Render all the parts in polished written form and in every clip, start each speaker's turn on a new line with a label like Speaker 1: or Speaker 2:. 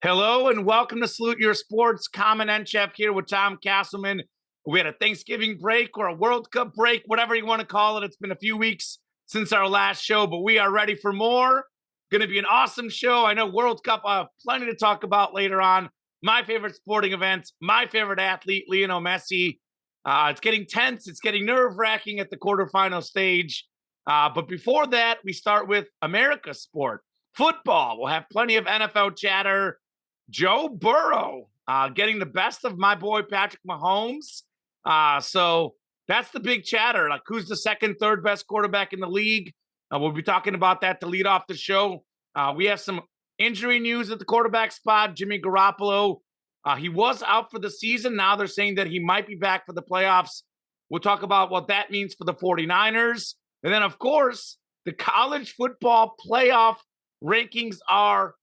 Speaker 1: Hello and welcome to Salute Your Sports. Common and Chef here with Tom Castleman. We had a Thanksgiving break or a World Cup break, whatever you want to call it. It's been a few weeks since our last show, but we are ready for more. Going to be an awesome show. I know World Cup, plenty to talk about later on. My favorite sporting event, my favorite athlete, Lionel Messi. It's getting tense. It's getting nerve-wracking at the quarterfinal stage. But before that, we start with America's sport, football. We'll have plenty of NFL chatter. Joe Burrow getting the best of my boy Patrick Mahomes. So that's the big chatter. Like, who's the second, third best quarterback in the league? We'll be talking about that to lead off the show. We have some injury news at the quarterback spot. Jimmy Garoppolo, he was out for the season. Now they're saying that he might be back for the playoffs. We'll talk about what that means for the 49ers. And then, of course, the college football playoff rankings are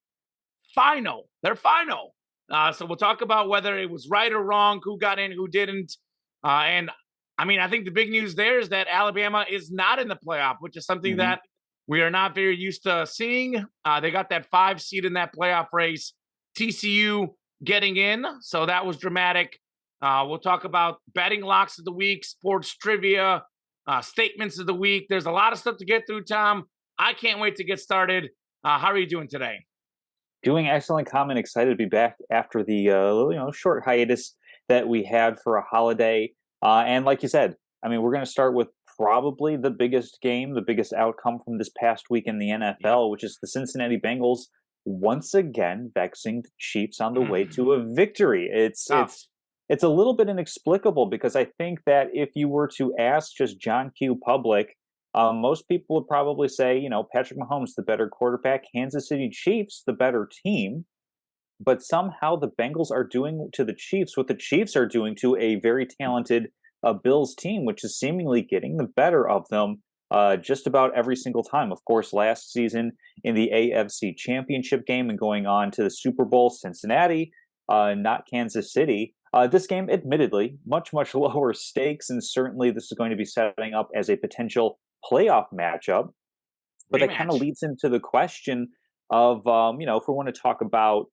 Speaker 1: final. They're final. So we'll talk about whether it was right or wrong, who got in, who didn't. And I mean, I think the big news there is that Alabama is not in the playoff, which is something that we are not very used to seeing. They got that 5 seed in that playoff race. TCU getting in, so that was dramatic. We'll talk about betting locks of the week, sports trivia, statements of the week. There's a lot of stuff to get through, Tom. I can't wait to get started. How are you doing today?
Speaker 2: Doing excellent, Common. Excited to be back after the short hiatus that we had for a holiday. And like you said, I mean, we're going to start with probably the biggest game, the biggest outcome from this past week in the NFL, which is the Cincinnati Bengals once again vexing the Chiefs on the way to a victory. It's a little bit inexplicable because I think that if you were to ask just John Q. Public, most people would probably say, Patrick Mahomes, the better quarterback, Kansas City Chiefs, the better team. But somehow the Bengals are doing to the Chiefs what the Chiefs are doing to a very talented Bills team, which is seemingly getting the better of them just about every single time. Of course, last season in the AFC Championship game and going on to the Super Bowl, Cincinnati, not Kansas City. This game, admittedly, much, much lower stakes, and certainly this is going to be setting up as a potential playoff matchup. But that kind of leads into the question of, if we want to talk about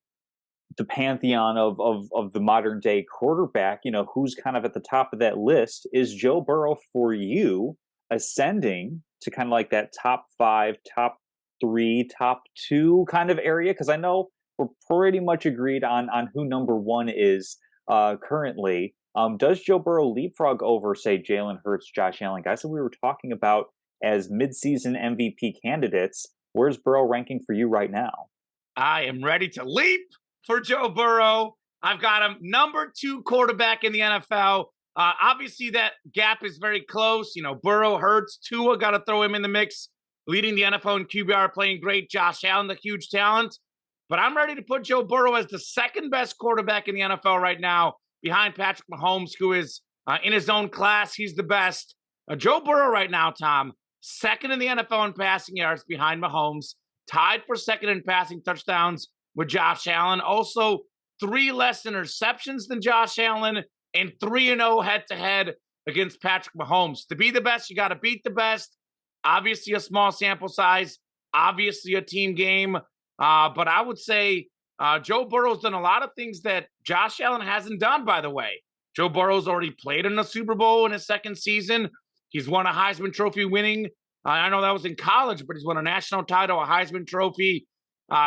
Speaker 2: the pantheon of the modern day quarterback, who's kind of at the top of that list? Is Joe Burrow for you ascending to kind of like that top 5, top 3, top 2 kind of area? Because I know we're pretty much agreed on who number 1 is currently. Does Joe Burrow leapfrog over, say, Jalen Hurts, Josh Allen, guys that we were talking about as midseason MVP candidates? Where's Burrow ranking for you right now?
Speaker 1: I am ready to leap for Joe Burrow. I've got him number 2 quarterback in the NFL. Obviously, that gap is very close. Burrow, Hurts, Tua, got to throw him in the mix, leading the NFL in QBR, playing great. Josh Allen, the huge talent. But I'm ready to put Joe Burrow as the second best quarterback in the NFL right now, behind Patrick Mahomes, who is in his own class. He's the best. Joe Burrow right now, Tom, second in the NFL in passing yards behind Mahomes, tied for second in passing touchdowns with Josh Allen. Also, 3 less interceptions than Josh Allen and 3-0 head-to-head against Patrick Mahomes. To be the best, you got to beat the best. Obviously, a small sample size. Obviously, a team game. But I would say Joe Burrow's done a lot of things that Josh Allen hasn't done, by the way. Joe Burrow's already played in the Super Bowl in his second season. He's won a Heisman Trophy winning. I know that was in college, but he's won a national title, a Heisman Trophy.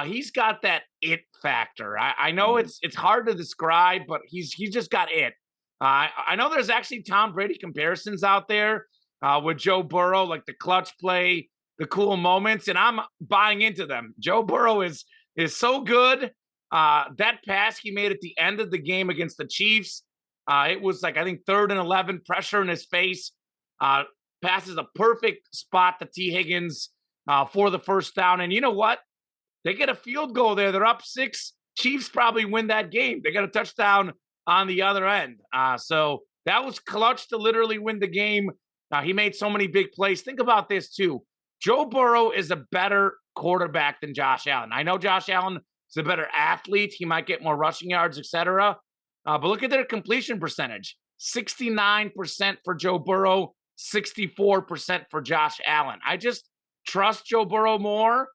Speaker 1: He's got that it factor. I know it's hard to describe, but he's just got it. I know there's actually Tom Brady comparisons out there with Joe Burrow, like the clutch play, the cool moments, and I'm buying into them. Joe Burrow is so good. That pass he made at the end of the game against the Chiefs, it was like, I think, 3rd and 11, pressure in his face. Passes a perfect spot to T. Higgins for the first down. And you know what? They get a field goal there. They're up 6. Chiefs probably win that game. They got a touchdown on the other end. So that was clutch to literally win the game. He made so many big plays. Think about this, too. Joe Burrow is a better quarterback than Josh Allen. I know Josh Allen is a better athlete. He might get more rushing yards, etc. But look at their completion percentage. 69% for Joe Burrow, 64% for Josh Allen. I just trust Joe Burrow more.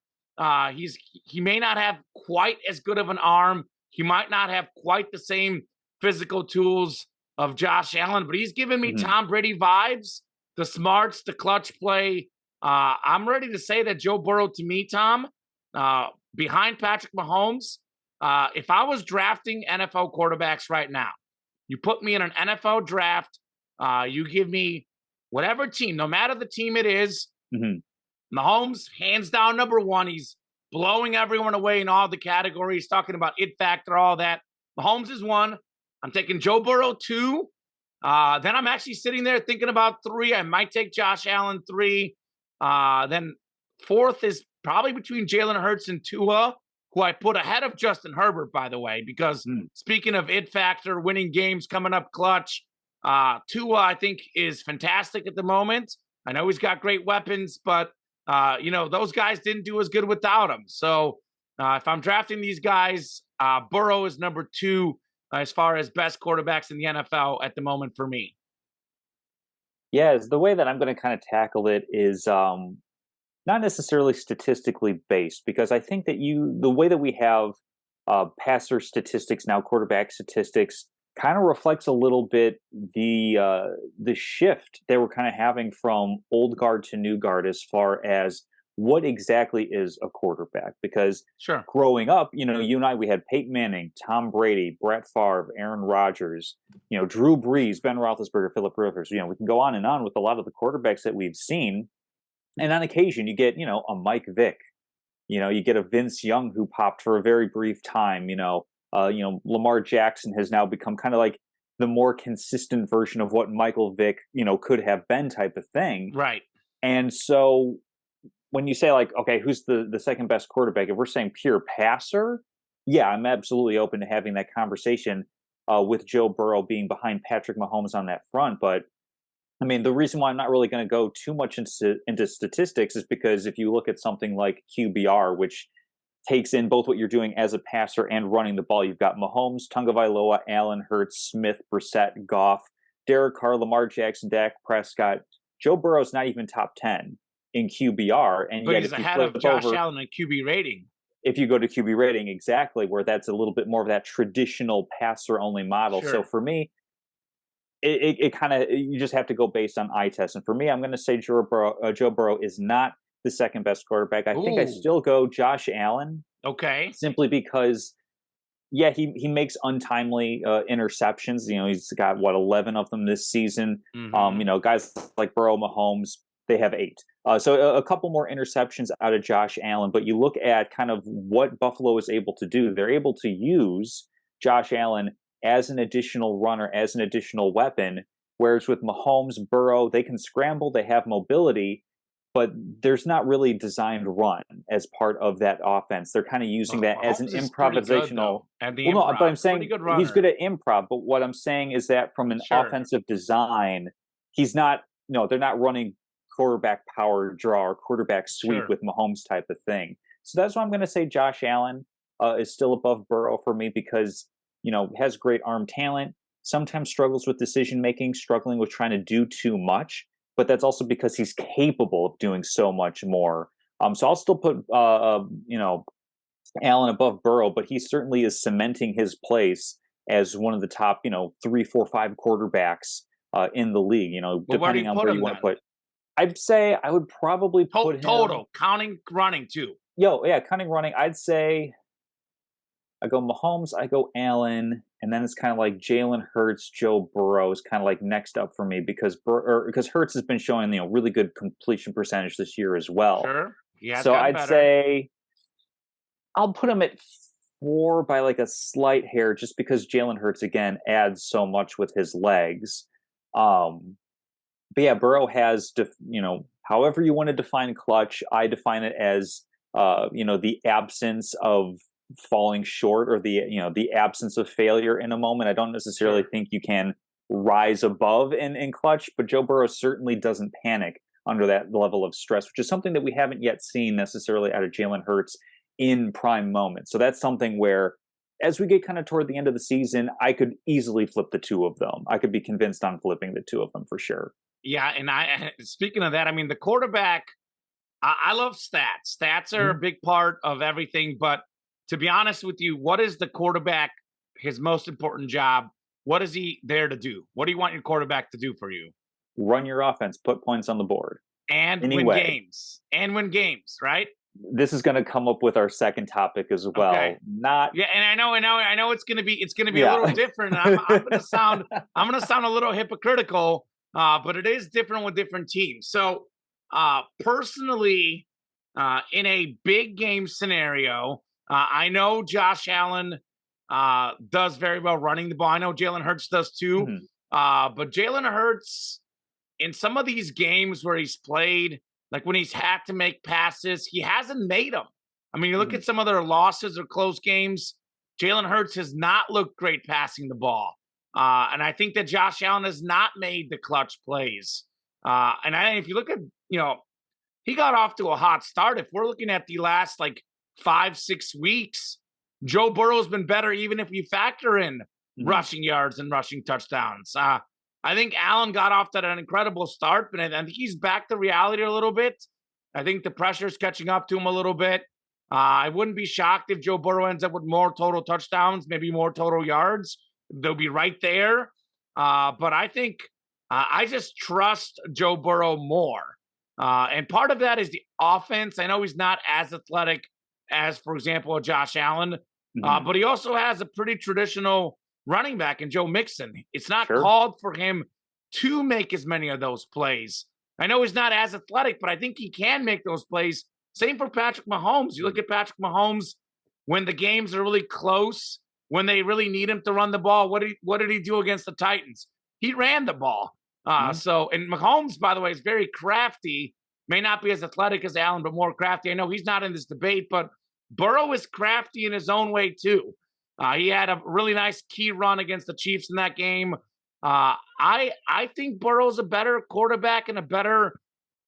Speaker 1: He may not have quite as good of an arm He might not have quite the same physical tools of Josh Allen, but he's giving me
Speaker 2: Mhm.
Speaker 1: Tom Brady vibes, the smarts, the clutch play. I'm ready to say that Joe Burrow, to me, Tom, uh, behind Patrick Mahomes, if I was drafting NFL quarterbacks right now, you put me in an NFL draft, you give me whatever team, no matter the team it is,
Speaker 2: Mhm.
Speaker 1: Mahomes, hands down, number one. He's blowing everyone away in all the categories, talking about it factor, all that. Mahomes is one. I'm taking Joe Burrow two. Then I'm actually sitting there thinking about three. I might take Josh Allen three. Then fourth is probably between Jalen Hurts and Tua, who I put ahead of Justin Herbert, by the way, because
Speaker 2: Mm.
Speaker 1: speaking of it factor, winning games, coming up clutch, Tua, I think, is fantastic at the moment. I know he's got great weapons, but those guys didn't do as good without him. So if I'm drafting these guys, Burrow is number two as far as best quarterbacks in the NFL at the moment for me.
Speaker 2: Yes, the way that I'm going to kind of tackle it is not necessarily statistically based, because I think that the way that we have passer statistics now, quarterback statistics, kind of reflects a little bit the shift that we're kind of having from old guard to new guard as far as what exactly is a quarterback. Because
Speaker 1: Sure.
Speaker 2: growing up, you and I, we had Peyton Manning, Tom Brady, Brett Favre, Aaron Rodgers, Drew Brees, Ben Roethlisberger, Philip Rivers. We can go on with a lot of the quarterbacks that we've seen, and on occasion you get a Mike Vick, you get a Vince Young who popped for a very brief time. Lamar Jackson has now become kind of like the more consistent version of what Michael Vick could have been, type of thing.
Speaker 1: Right.
Speaker 2: And so when you say, like, okay, who's the second best quarterback, if we're saying pure passer, yeah, I'm absolutely open to having that conversation with Joe Burrow being behind Patrick Mahomes on that front. But I mean, the reason why I'm not really going to go too much into statistics is because if you look at something like QBR, which takes in both what you're doing as a passer and running the ball, you've got Mahomes, Tagovailoa, Allen, Hurts, Smith, Brissett, Goff, Derek Carr, Lamar Jackson, Dak Prescott. Joe Burrow's not even top 10 in QBR, and
Speaker 1: But
Speaker 2: yet
Speaker 1: he's
Speaker 2: if you
Speaker 1: ahead
Speaker 2: flip
Speaker 1: of Josh
Speaker 2: over,
Speaker 1: Allen in QB rating.
Speaker 2: if you go to QB rating, exactly, where that's a little bit more of that traditional passer only model. So
Speaker 1: Sure.
Speaker 2: for me, it kind of, you just have to go based on eye test. And for me, I'm going to say Joe Burrow is not the second best quarterback. I think I
Speaker 1: Ooh.
Speaker 2: still go Josh Allen,
Speaker 1: Okay.
Speaker 2: simply because, yeah, he makes untimely interceptions. He's got 11 of them this season.
Speaker 1: Mm-hmm.
Speaker 2: Guys like Burrow, Mahomes, they have 8. So a couple more interceptions out of Josh Allen. But you look at kind of what Buffalo is able to do. They're able to use Josh Allen as an additional runner, as an additional weapon. Whereas with Mahomes, Burrow, they can scramble, they have mobility, but there's not really designed run as part of that offense. They're kind of using that as an
Speaker 1: Mahomes is pretty good,
Speaker 2: improvisational.
Speaker 1: though, at the
Speaker 2: Well, no, but
Speaker 1: improv.
Speaker 2: I'm
Speaker 1: Pretty
Speaker 2: saying
Speaker 1: good
Speaker 2: he's good
Speaker 1: runner.
Speaker 2: at improv. But what I'm saying is that from an
Speaker 1: Sure.
Speaker 2: offensive design, he's not. No, they're not running quarterback power draw or quarterback sweep
Speaker 1: Sure.
Speaker 2: with Mahomes type of thing. So that's why I'm going to say Josh Allen is still above Burrow for me, because has great arm talent. Sometimes struggles with decision making, struggling with trying to do too much. But that's also because he's capable of doing so much more. So I'll still put Allen above Burrow, but he certainly is cementing his place as one of the top 3, 4, 5 quarterbacks in the league.
Speaker 1: Well, where do
Speaker 2: Depending
Speaker 1: you
Speaker 2: on
Speaker 1: put
Speaker 2: where
Speaker 1: him
Speaker 2: you want to
Speaker 1: then?
Speaker 2: put. I'd say I would probably put him.
Speaker 1: Total, counting running too.
Speaker 2: Cunning running. I'd say I go Mahomes, I go Allen, and then it's kind of like Jalen Hurts, Joe Burrow is kind of like next up for me, because because Hurts has been showing really good completion percentage this year as well.
Speaker 1: Sure. He has
Speaker 2: So
Speaker 1: gotten
Speaker 2: I'd
Speaker 1: better.
Speaker 2: say I'll put him at 4 by like a slight hair, just because Jalen Hurts again adds so much with his legs. But yeah, Burrow has, however you want to define clutch, I define it as, the absence of falling short, or the absence of failure in a moment. I don't necessarily
Speaker 1: Sure.
Speaker 2: think you can rise above in clutch, but Joe Burrow certainly doesn't panic under that level of stress, which is something that we haven't yet seen necessarily out of Jalen Hurts in prime moments. So that's something where, as we get kind of toward the end of the season, I could easily flip the two of them. I could be convinced on flipping the two of them for sure.
Speaker 1: Yeah, and I speaking of that, I mean the quarterback. I love stats. Stats are a big part of everything, but to be honest with you, what is the quarterback his most important job? What is he there to do? What do you want your quarterback to do for you?
Speaker 2: Run your offense, put points on the board.
Speaker 1: And win
Speaker 2: Anyway,
Speaker 1: games. And win games, right?
Speaker 2: this is going to come up with our second topic as
Speaker 1: Okay.
Speaker 2: well. Not
Speaker 1: Yeah, and I know it's gonna be a
Speaker 2: yeah.
Speaker 1: little different. I'm gonna sound a little hypocritical, but it is different with different teams. So personally, in a big game scenario, I know Josh Allen does very well running the ball. I know Jalen Hurts does too.
Speaker 2: Mhm.
Speaker 1: But Jalen Hurts in some of these games where he's played, like when he's had to make passes, he hasn't made them. I mean, you look
Speaker 2: Mhm.
Speaker 1: at some of their losses or close games, Jalen Hurts has not looked great passing the ball. And I think that Josh Allen has not made the clutch plays. If you look at, he got off to a hot start. If we're looking at the last like 5, 6 weeks, Joe Burrow's been better, even if you factor in
Speaker 2: Mhm.
Speaker 1: rushing yards and rushing touchdowns. I think Allen got off to an incredible start, but I think he's back to reality a little bit. I think the pressure's catching up to him a little bit. I wouldn't be shocked if Joe Burrow ends up with more total touchdowns, maybe more total yards. They'll be right there. But I think I just trust Joe Burrow more. And part of that is the offense. I know he's not as athletic as, for example, a Josh Allen,
Speaker 2: Mhm.
Speaker 1: but he also has a pretty traditional running back in Joe Mixon. It's not
Speaker 2: Sure.
Speaker 1: called for him to make as many of those plays. I know he's not as athletic, but I think he can make those plays. Same for Patrick Mahomes. You look at Patrick Mahomes when the games are really close, when they really need him to run the ball. What did he do against the Titans? He ran the ball.
Speaker 2: Mhm.
Speaker 1: And Mahomes, by the way, is very crafty. May not be as athletic as Allen, but more crafty. I know he's not in this debate, but Burrow is crafty in his own way too. He had a really nice key run against the Chiefs in that game. I think Burrow's a better quarterback and a better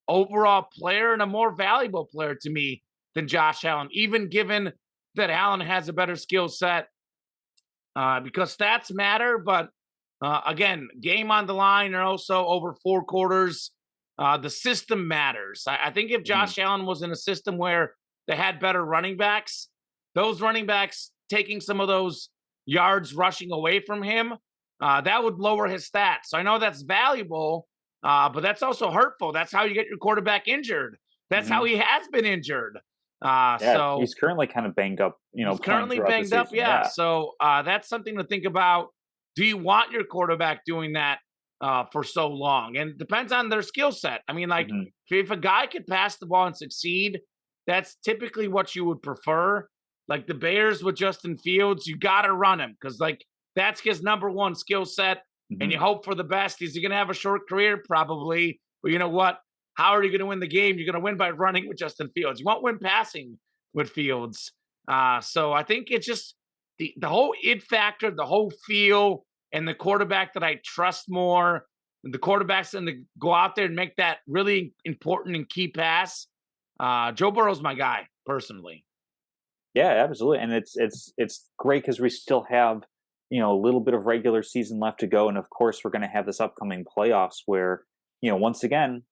Speaker 1: overall player and a more valuable player to me than Josh Allen, even given that Allen has a better skill set because stats matter. But again, game on the line and also over 4 quarters, the system matters. I think if
Speaker 2: Mhm.
Speaker 1: Josh Allen was in a system where they had better running backs, those running backs taking some of those yards rushing away from him, that would lower his stats. So I know that's valuable, but that's also hurtful. That's how you get your quarterback injured. That's how
Speaker 2: Mhm.
Speaker 1: he has been injured.
Speaker 2: Yeah,
Speaker 1: So
Speaker 2: he's currently kind of banged up,
Speaker 1: he's
Speaker 2: playing
Speaker 1: currently
Speaker 2: throughout the
Speaker 1: banged up.
Speaker 2: season.
Speaker 1: Yeah.
Speaker 2: Yeah.
Speaker 1: So that's something to think about. Do you want your quarterback doing that for so long? And it depends on their skill set. I mean, like
Speaker 2: Mhm.
Speaker 1: if a guy could pass the ball and succeed, that's typically what you would prefer. Like the Bears with Justin Fields, you got to run him because like that's his number one skill set. And you
Speaker 2: Mhm.
Speaker 1: hope for the best. Is he going to have a short career? Probably. But you know what? How are you going to win the game? You're going to win by running with Justin Fields. You won't win passing with Fields. So I think it's just the whole it factor, the whole feel, and the quarterback that I trust more. The quarterbacks that go out there and make that really important and key pass. Joe Burrow's my guy personally.
Speaker 2: Yeah, absolutely, and it's great because we still have a little bit of regular season left to go, and of course we're going to have this upcoming playoffs where once again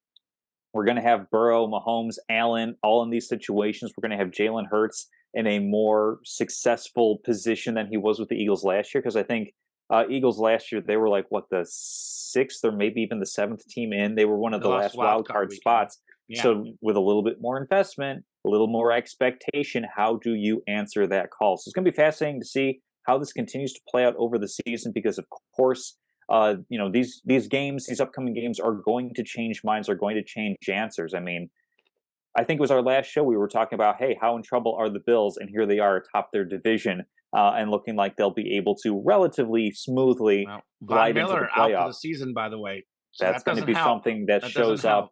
Speaker 2: we're going to have Burrow, Mahomes, Allen, all in these situations. We're going to have Jalen Hurts in a more successful position than he was with the Eagles last year because I think Eagles last year they were like what the sixth or maybe even the seventh team in. They were one of
Speaker 1: They
Speaker 2: the
Speaker 1: lost
Speaker 2: last
Speaker 1: wild
Speaker 2: wild
Speaker 1: card
Speaker 2: card
Speaker 1: weekend.
Speaker 2: spots.
Speaker 1: Yeah.
Speaker 2: So with a little bit more investment, a little more expectation, how do you answer that call? So it's going to be fascinating to see how this continues to play out over the season because of course these games, these upcoming games are going to change minds, are going to change answers. I mean, I think it was our last show we were talking about, hey, how in trouble are the Bills? And here they are atop their division and looking like they'll be able to relatively smoothly
Speaker 1: Well, Von
Speaker 2: glide into the
Speaker 1: Miller out for the
Speaker 2: playoffs.
Speaker 1: season, by the way. So
Speaker 2: That's
Speaker 1: that
Speaker 2: going to
Speaker 1: doesn't
Speaker 2: be
Speaker 1: help.
Speaker 2: something that
Speaker 1: That doesn't
Speaker 2: shows up.
Speaker 1: help.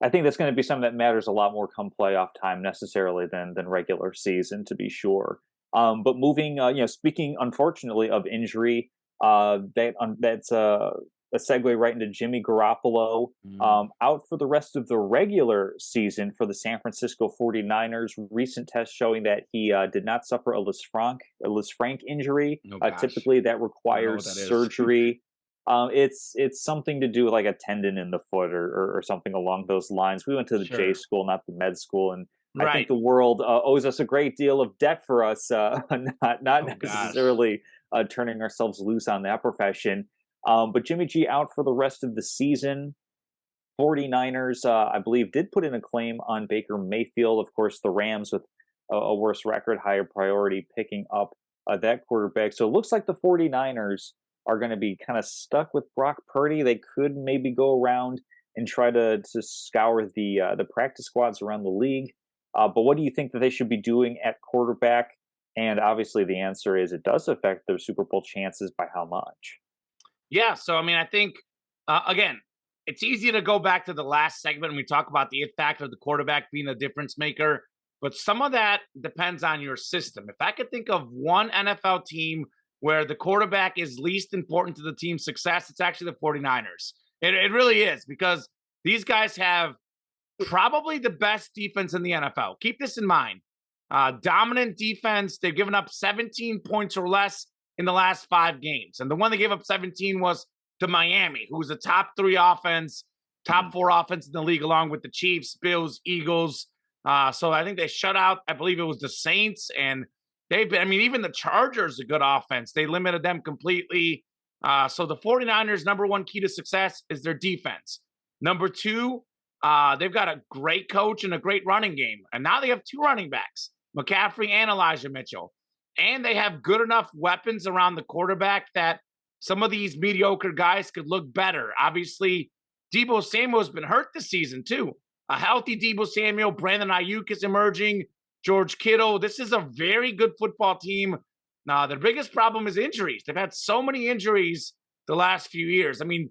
Speaker 2: I think that's going to be something that matters a lot more come playoff time necessarily than regular season, to be sure. But moving, speaking unfortunately of injury, that's a segue right into Jimmy Garoppolo,
Speaker 1: Mm.
Speaker 2: out for the rest of the regular season for the San Francisco 49ers. Recent tests showing that he did not suffer a Lisfranc injury.
Speaker 1: Oh gosh.
Speaker 2: Typically, that
Speaker 1: I don't know what
Speaker 2: requires
Speaker 1: that is.
Speaker 2: surgery. It's something to do with like a tendon in the foot or something along those lines. We went to the J
Speaker 1: Sure.
Speaker 2: school, not the med school, and I think
Speaker 1: Right.
Speaker 2: the world owes us a great deal of debt for us, not
Speaker 1: Oh gosh.
Speaker 2: necessarily turning ourselves loose on that profession. But Jimmy G out for the rest of the season. 49ers, I believe, did put in a claim on Baker Mayfield. Of course, the Rams with a worse record, higher priority picking up that quarterback. So it looks like the 49ers are going to be kind of stuck with Brock Purdy. They could maybe go around and try to scour the practice squads around the league. But what do you think that they should be doing at quarterback? And obviously, the answer is it does affect their Super Bowl chances. By how much?
Speaker 1: Yeah. So, I mean, I think, again, it's easy to go back to the last segment and we talk about the it factor of the quarterback being a difference maker, but some of that depends on your system. If I could think of one NFL team where the quarterback is least important to the team's success, it's actually the 49ers. It really is because these guys have probably the best defense in the NFL. Keep this in mind. Dominant defense. They've given up 17 points or less in the last 5 games. And the one they gave up 17 was to Miami, who's a top 3 offense, top 4 offense in the league, along with the Chiefs, Bills, Eagles. So I think they shut out, I believe it was the Saints. And they've been, I mean, even the Chargers, a good offense. They limited them completely. So the 49ers' number one key to success is their defense. Number two, they've got a great coach and a great running game. And now they have 2 running backs, McCaffrey and Elijah Mitchell. And they have good enough weapons around the quarterback that some of these mediocre guys could look better. Obviously, Deebo Samuel has been hurt this season, too. A healthy Deebo Samuel, Brandon Ayuk is emerging, George Kittle. This is a very good football team. Now, their biggest problem is injuries. They've had so many injuries the last few years. I mean,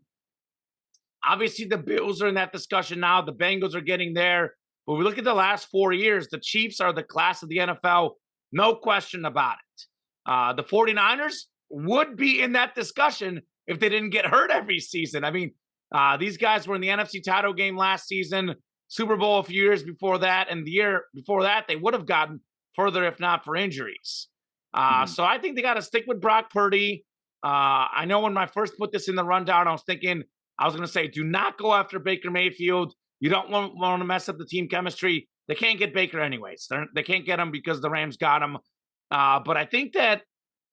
Speaker 1: obviously, the Bills are in that discussion now. The Bengals are getting there. But we look at the last 4 years, the Chiefs are the class of the NFL. No question about it. The 49ers would be in that discussion if they didn't get hurt every season. I mean, these guys were in the NFC title game last season, Super Bowl a few years before that, and the year before that, they would have gotten further if not for injuries.
Speaker 2: Mhm.
Speaker 1: So I think they got to stick with Brock Purdy. I know when I first put this in the rundown, I was thinking, I was going to say, do not go after Baker Mayfield. You don't want to mess up the team chemistry. They can't get Baker anyways. They can't get him because the Rams got him. But I think that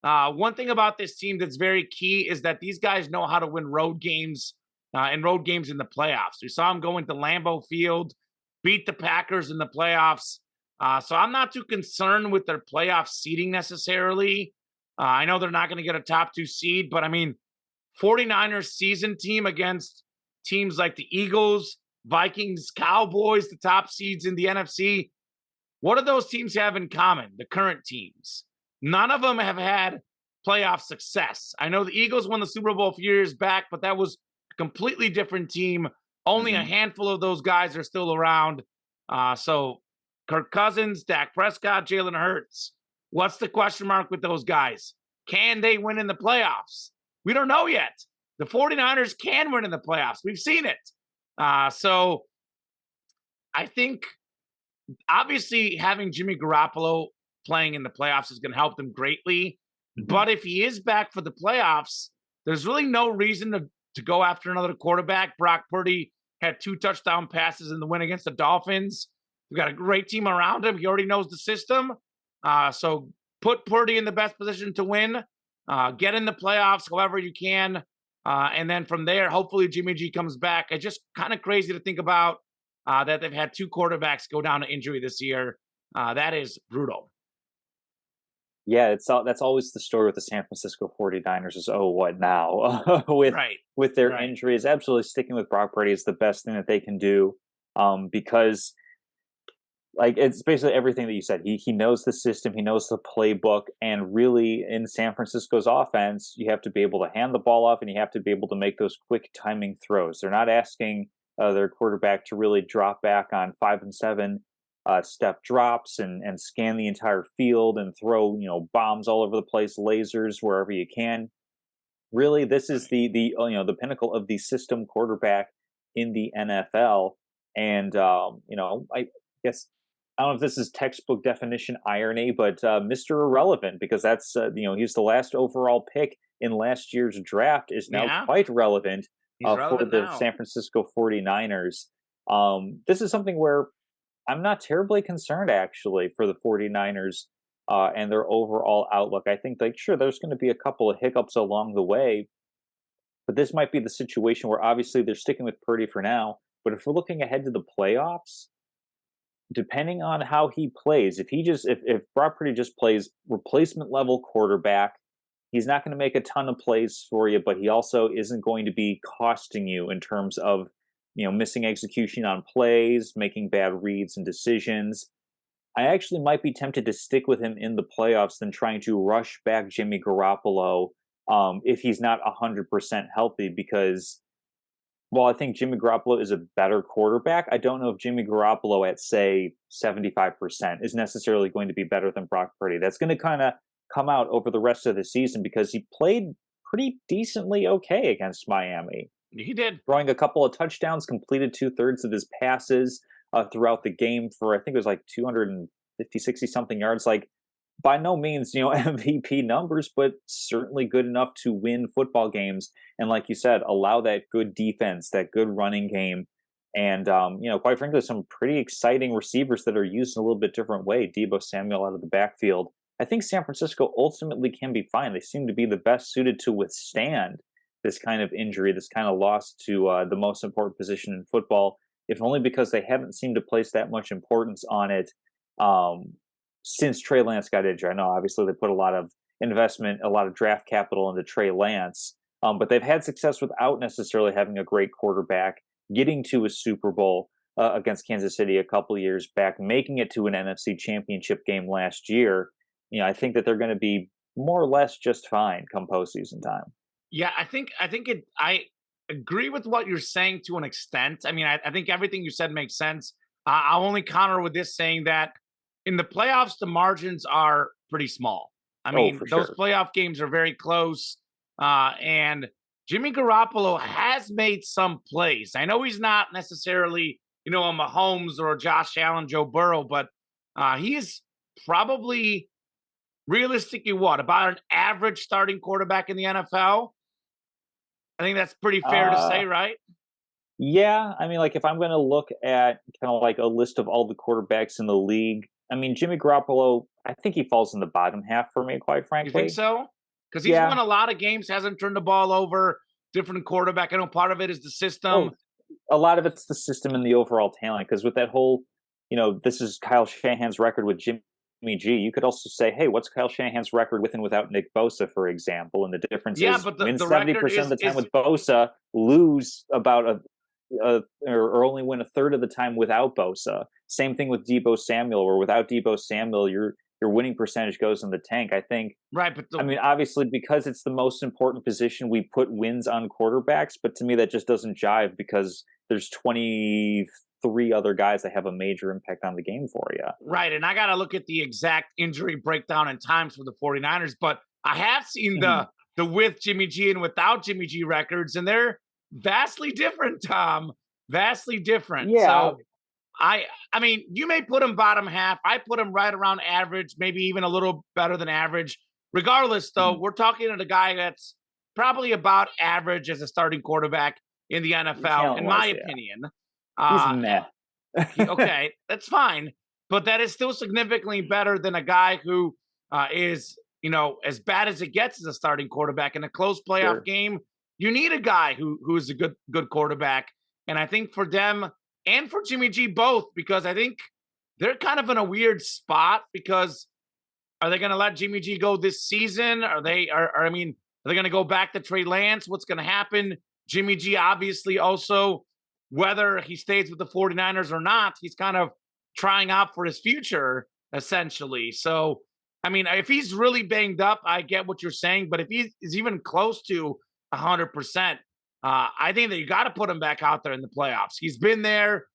Speaker 1: one thing about this team that's very key is that these guys know how to win road games and road games in the playoffs. We saw them go into Lambeau Field, beat the Packers in the playoffs. So I'm not too concerned with their playoff seeding necessarily. I know they're not going to get a top 2 seed, but I mean, 49ers season team against teams like the Eagles, Vikings, Cowboys, the top seeds in the NFC. What do those teams have in common? The current teams. None of them have had playoff success. I know the Eagles won the Super Bowl a few years back, but that was a completely different team. Only a
Speaker 2: Mhm.
Speaker 1: handful of those guys are still around. So Kirk Cousins, Dak Prescott, Jalen Hurts. What's the question mark with those guys? Can they win in the playoffs? We don't know yet. The 49ers can win in the playoffs. We've seen it. So I think obviously having Jimmy Garoppolo playing in the playoffs is going to help them greatly.
Speaker 2: Mhm.
Speaker 1: But if he is back for the playoffs, there's really no reason to go after another quarterback. Brock Purdy had 2 touchdown passes in the win against the Dolphins. We've got a great team around him. He already knows the system. So put Purdy in the best position to win. Get in the playoffs however you can. And then from there, hopefully Jimmy G comes back. It's just kind of crazy to think about that they've had 2 quarterbacks go down to injury this year. That is brutal.
Speaker 2: Yeah, that's always the story with the San Francisco 49ers is, "Oh, what now?" with
Speaker 1: Right.
Speaker 2: with their
Speaker 1: Right.
Speaker 2: injuries. Absolutely sticking with Brock Purdy is the best thing that they can do, because, like, it's basically everything that you said. He knows the system, he knows the playbook, and really in San Francisco's offense, you have to be able to hand the ball off and you have to be able to make those quick timing throws. They're not asking, their quarterback to really drop back on 5 and 7 step drops and scan the entire field and throw bombs all over the place, lasers wherever you can. Really, this is
Speaker 1: Right.
Speaker 2: the pinnacle of the system quarterback in the NFL. And I guess I don't know if this is textbook definition irony, but Mr. Irrelevant, because that's he's the last overall pick in last year's draft, is now
Speaker 1: Yeah.
Speaker 2: quite relevant
Speaker 1: He's
Speaker 2: for
Speaker 1: relevant
Speaker 2: the
Speaker 1: now.
Speaker 2: San Francisco 49ers. This is something where I'm not terribly concerned actually for the 49ers and their overall outlook. I think like sure there's going to be a couple of hiccups along the way, but this might be the situation where obviously they're sticking with Purdy for now. But if we're looking ahead to the playoffs, depending on how he plays, if Brock Purdy just plays replacement level quarterback, he's not going to make a ton of plays for you, but he also isn't going to be costing you in terms of missing execution on plays, making bad reads and decisions. I actually might be tempted to stick with him in the playoffs than trying to rush back Jimmy Garoppolo if he's not 100% healthy because while I think Jimmy Garoppolo is a better quarterback, I don't know if Jimmy Garoppolo at say 75% is necessarily going to be better than Brock Purdy. That's going to kind of come out over the rest of the season because he played pretty decently okay against Miami.
Speaker 1: He did.
Speaker 2: Throwing a couple of touchdowns, completed 2/3 of his passes throughout the game for I think it was like 250, 60 something yards. Like by no means, MVP numbers, but certainly good enough to win football games. And like you said, allow that good defense, that good running game. And, quite frankly, some pretty exciting receivers that are used in a little bit different way. Debo Samuel out of the backfield. I think San Francisco ultimately can be fine. They seem to be the best suited to withstand this kind of injury, this kind of loss to the most important position in football, if only because they haven't seemed to place that much importance on it since Trey Lance got injured. I know obviously they put a lot of investment, a lot of draft capital into Trey Lance, but they've had success without necessarily having a great quarterback, getting to a Super Bowl against Kansas City a couple years back, making it to an NFC Championship game last year. I think that they're going to be more or less just fine come postseason time.
Speaker 1: Yeah, I agree with what you're saying to an extent. I mean, I think everything you said makes sense. I'll only counter with this saying that in the playoffs, the margins are pretty small. I mean, those
Speaker 2: sure.
Speaker 1: playoff games are very close. And Jimmy Garoppolo has made some plays. I know he's not necessarily, a Mahomes or a Josh Allen, Joe Burrow, but he is probably realistically about an average starting quarterback in the NFL. I think that's pretty fair to say,
Speaker 2: Uh,
Speaker 1: right?
Speaker 2: yeah, I mean, like if I'm going to look at kind of like a list of all the quarterbacks in the league, I mean, Jimmy Garoppolo, I think he falls in the bottom half for me, quite
Speaker 1: You think
Speaker 2: frankly.
Speaker 1: so? Because he's won
Speaker 2: Yeah.
Speaker 1: a lot of games, hasn't turned the ball over. Different quarterback. I know part of it is the system.
Speaker 2: Oh, a lot of it's the system and the overall talent. Because with that whole, this is Kyle Shanahan's record with Jimmy G. You could also say, hey, what's Kyle Shanahan's record with and without Nick Bosa, for example? And the difference
Speaker 1: Yeah,
Speaker 2: is
Speaker 1: but
Speaker 2: win
Speaker 1: the record
Speaker 2: 70% of the time
Speaker 1: is
Speaker 2: with Bosa, lose about or only win a third of the time without Bosa. Same thing with Debo Samuel, where without Debo Samuel, your winning percentage goes in the tank. I think
Speaker 1: right, but
Speaker 2: I mean, obviously, because it's the most important position, we put wins on quarterbacks. But to me, that just doesn't jive because there's 23 other guys that have a major impact on the game for you.
Speaker 1: right, and I got to look at the exact injury breakdown and times for the 49ers, but I have seen
Speaker 2: Mhm.
Speaker 1: the with Jimmy G and without Jimmy G records, and they're vastly different, Tom. Vastly different.
Speaker 2: Yeah.
Speaker 1: So I mean, you may put him bottom half. I put him right around average, maybe even a little better than average. Regardless, though,
Speaker 2: Mhm.
Speaker 1: we're talking to the guy that's probably about average as a starting quarterback in the NFL,
Speaker 2: Talent
Speaker 1: in my
Speaker 2: wise, yeah.
Speaker 1: opinion.
Speaker 2: He's
Speaker 1: Uh,
Speaker 2: meh.
Speaker 1: okay, that's fine, but that is still significantly better than a guy who is, as bad as it gets as a starting quarterback in a close playoff
Speaker 2: Sure.
Speaker 1: game. You need a guy who is a good quarterback, and I think for them and for Jimmy G both, because I think they're kind of in a weird spot because are they going to let Jimmy G go this season? I mean, are they going to go back to Trey Lance? What's going to happen? Jimmy G obviously also, whether he stays with the 49ers or not, he's kind of trying out for his future, essentially. So, I mean, if he's really banged up, I get what you're saying. But if he is even close to 100%, I think that you got to put him back out there in the playoffs. He's been there.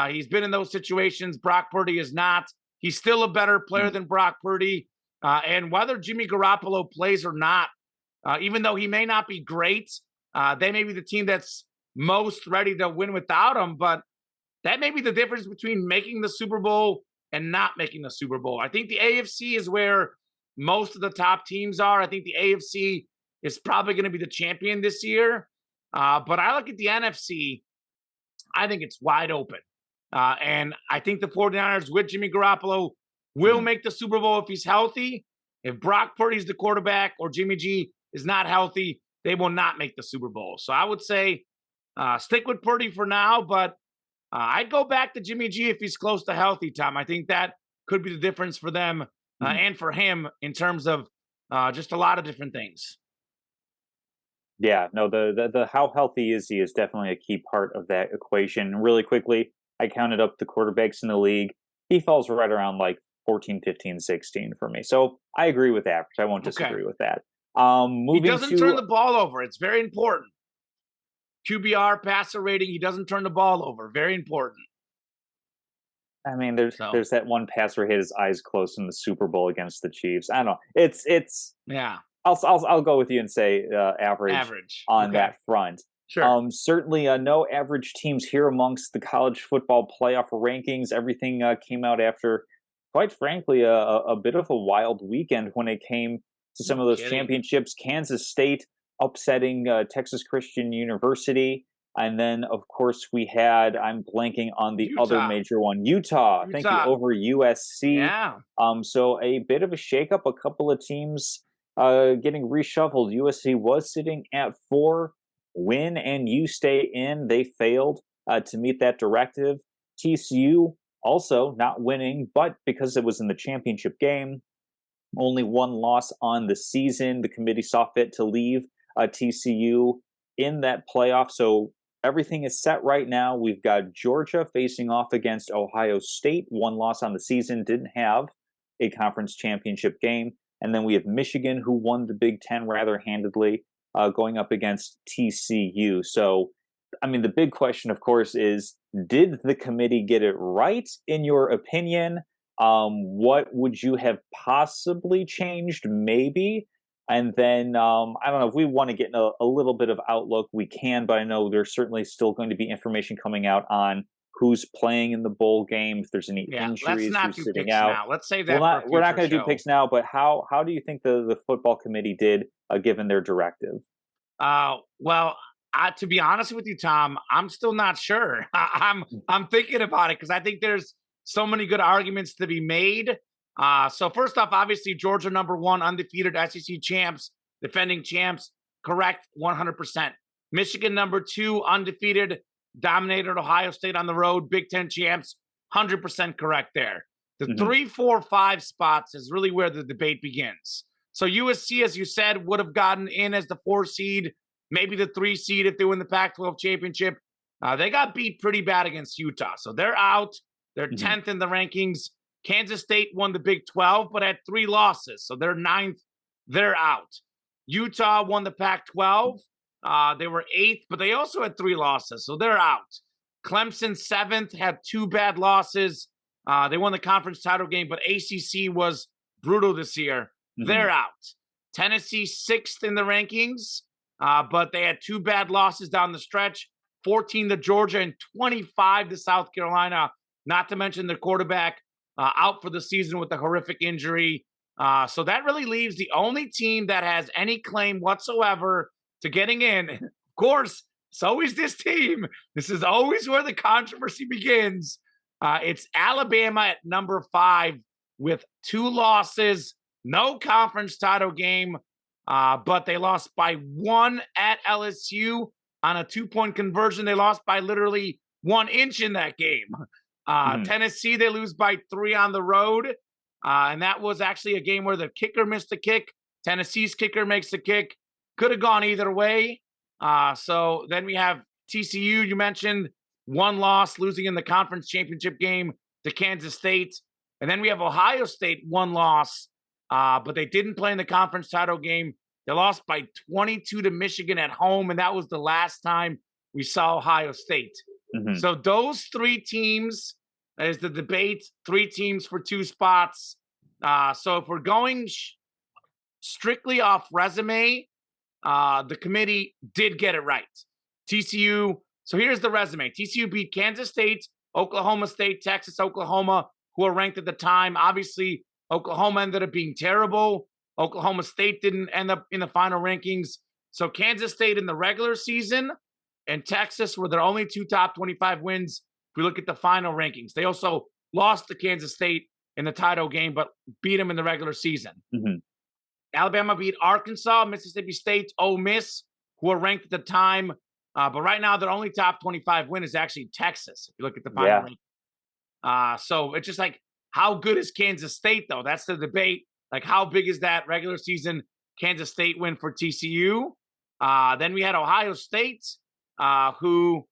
Speaker 1: He's been in those situations. Brock Purdy is not. He's still a better player
Speaker 2: Mhm.
Speaker 1: than Brock Purdy. And whether Jimmy Garoppolo plays or not, even though he may not be great, they may be the team that's most ready to win without him. But that may be the difference between making the Super Bowl and not making the Super Bowl. I think the AFC is where most of the top teams are. I think the AFC is probably going to be the champion this year. But I look at the NFC, I think it's wide open. And I think the 49ers with Jimmy Garoppolo will make the Super Bowl if he's healthy. If Brock Purdy's the quarterback or Jimmy G is not healthy, they will not make the Super Bowl. So I would say stick with Purdy for now, but I'd go back to Jimmy G if he's close to healthy, Tom. I think that could be the difference for them and for him in terms of just a lot of different things.
Speaker 2: Yeah, no, the how healthy is he is definitely a key part of that equation. Really quickly, I counted up the quarterbacks in the league. He falls right around like 14, 15, 16 for me. So I agree with average. I won't
Speaker 1: Okay.
Speaker 2: disagree with that.
Speaker 1: He
Speaker 2: Moving
Speaker 1: doesn't turn
Speaker 2: to
Speaker 1: the ball over. It's very important. QBR, passer rating, he doesn't turn the ball over. Very important.
Speaker 2: I mean, there's
Speaker 1: So,
Speaker 2: there's that one pass where he had his eyes closed in the Super Bowl against the Chiefs. I don't know. It's
Speaker 1: yeah,
Speaker 2: I'll go with you and say average
Speaker 1: average.
Speaker 2: on
Speaker 1: Okay,
Speaker 2: that front.
Speaker 1: sure.
Speaker 2: Certainly, no average teams here amongst the college football playoff rankings. Everything came out after, quite frankly, a bit of a wild weekend when it came to some
Speaker 1: No
Speaker 2: of those
Speaker 1: kidding.
Speaker 2: championships. Kansas State upsetting Texas Christian University. And then, of course, we had, I'm blanking on the other
Speaker 1: Utah.
Speaker 2: major one, Utah. Thank you,
Speaker 1: Utah.
Speaker 2: over USC.
Speaker 1: Yeah.
Speaker 2: So a bit of a shakeup, a couple of teams getting reshuffled. USC was sitting at 4. Win and you stay in. They failed to meet that directive. TCU also not winning, but because it was in the championship game, only one loss on the season. The committee saw fit to leave TCU in that playoff. So everything is set right now. We've got Georgia facing off against Ohio State. One loss on the season, didn't have a conference championship game. And then we have Michigan, who won the Big Ten rather handedly, going up against TCU. So, I mean, the big question, of course, is did the committee get it right, in your opinion? What would you have possibly changed, maybe? And then I don't know if we want to get in a little bit of outlook, we can, but I know there's certainly still going to be information coming out on who's playing in the bowl game, if there's any
Speaker 1: Yeah. Let's
Speaker 2: injuries,
Speaker 1: not
Speaker 2: who's
Speaker 1: do
Speaker 2: sitting
Speaker 1: picks
Speaker 2: out.
Speaker 1: now. Let's save
Speaker 2: Well,
Speaker 1: that for a
Speaker 2: not we're not
Speaker 1: future
Speaker 2: going to do
Speaker 1: show.
Speaker 2: picks now, but how do you think the football committee did given their directive?
Speaker 1: Well, to be honest with you, Tom, I'm still not sure. I'm thinking about it because I think there's so many good arguments to be made. So first off, obviously Georgia #1, undefeated SEC champs, defending champs, correct, 100%. Michigan #2, undefeated, dominated Ohio State on the road, Big Ten champs, 100% correct there. The
Speaker 2: Mhm.
Speaker 1: 3, 4, 5 spots is really where the debate begins. So USC, as you said, would have gotten in as the 4 seed, maybe the 3 seed if they win the Pac-12 championship. They got beat pretty bad against Utah, so they're out. They're
Speaker 2: Mhm.
Speaker 1: 10th in the rankings. Kansas State won the Big 12, but had 3 losses, so they're 9th. They're out. Utah won the Pac-12. They were 8th, but they also had 3 losses, so they're out. Clemson 7th, had 2 bad losses. They won the conference title game, but ACC was brutal this year. They're
Speaker 2: Mhm.
Speaker 1: out. Tennessee 6th in the rankings, but they had 2 bad losses down the stretch, 14 to Georgia and 25 to South Carolina, not to mention their quarterback out for the season with a horrific injury. So that really leaves the only team that has any claim whatsoever to getting in. Of course, it's always this team. This is always where the controversy begins. It's Alabama at #5 with 2 losses, no conference title game, but they lost by 1 at LSU on a 2-point conversion. They lost by literally 1 inch in that game.
Speaker 2: Mhm.
Speaker 1: Tennessee, they lose by 3 on the road. And that was actually a game where the kicker missed a kick. Tennessee's kicker makes a kick. Could have gone either way. So then we have TCU, you mentioned, 1 loss, losing in the conference championship game to Kansas State. And then we have Ohio State, 1 loss, but they didn't play in the conference title game. They lost by 22 to Michigan at home, and that was the last time we saw Ohio State.
Speaker 2: Mhm.
Speaker 1: So those 3 teams is the debate, 3 teams for 2 spots. So if we're going strictly off resume, the committee did get it right. TCU, so here's the resume. TCU beat Kansas State, Oklahoma State, Texas, Oklahoma, who are ranked at the time. Obviously, Oklahoma ended up being terrible. Oklahoma State didn't end up in the final rankings. So Kansas State in the regular season and Texas were their only 2 top 25 wins we look at the final rankings, they also lost to Kansas State in the title game, but beat them in the regular season.
Speaker 2: Mm-hmm.
Speaker 1: Alabama beat Arkansas, Mississippi State, Ole Miss, who are ranked at the time. But right now, their only top 25 win is actually Texas, if you look at the final ranking. So it's just like, how good is Kansas State, though? That's the debate. Like, how big is that regular season Kansas State win for TCU? Then we had Ohio State, who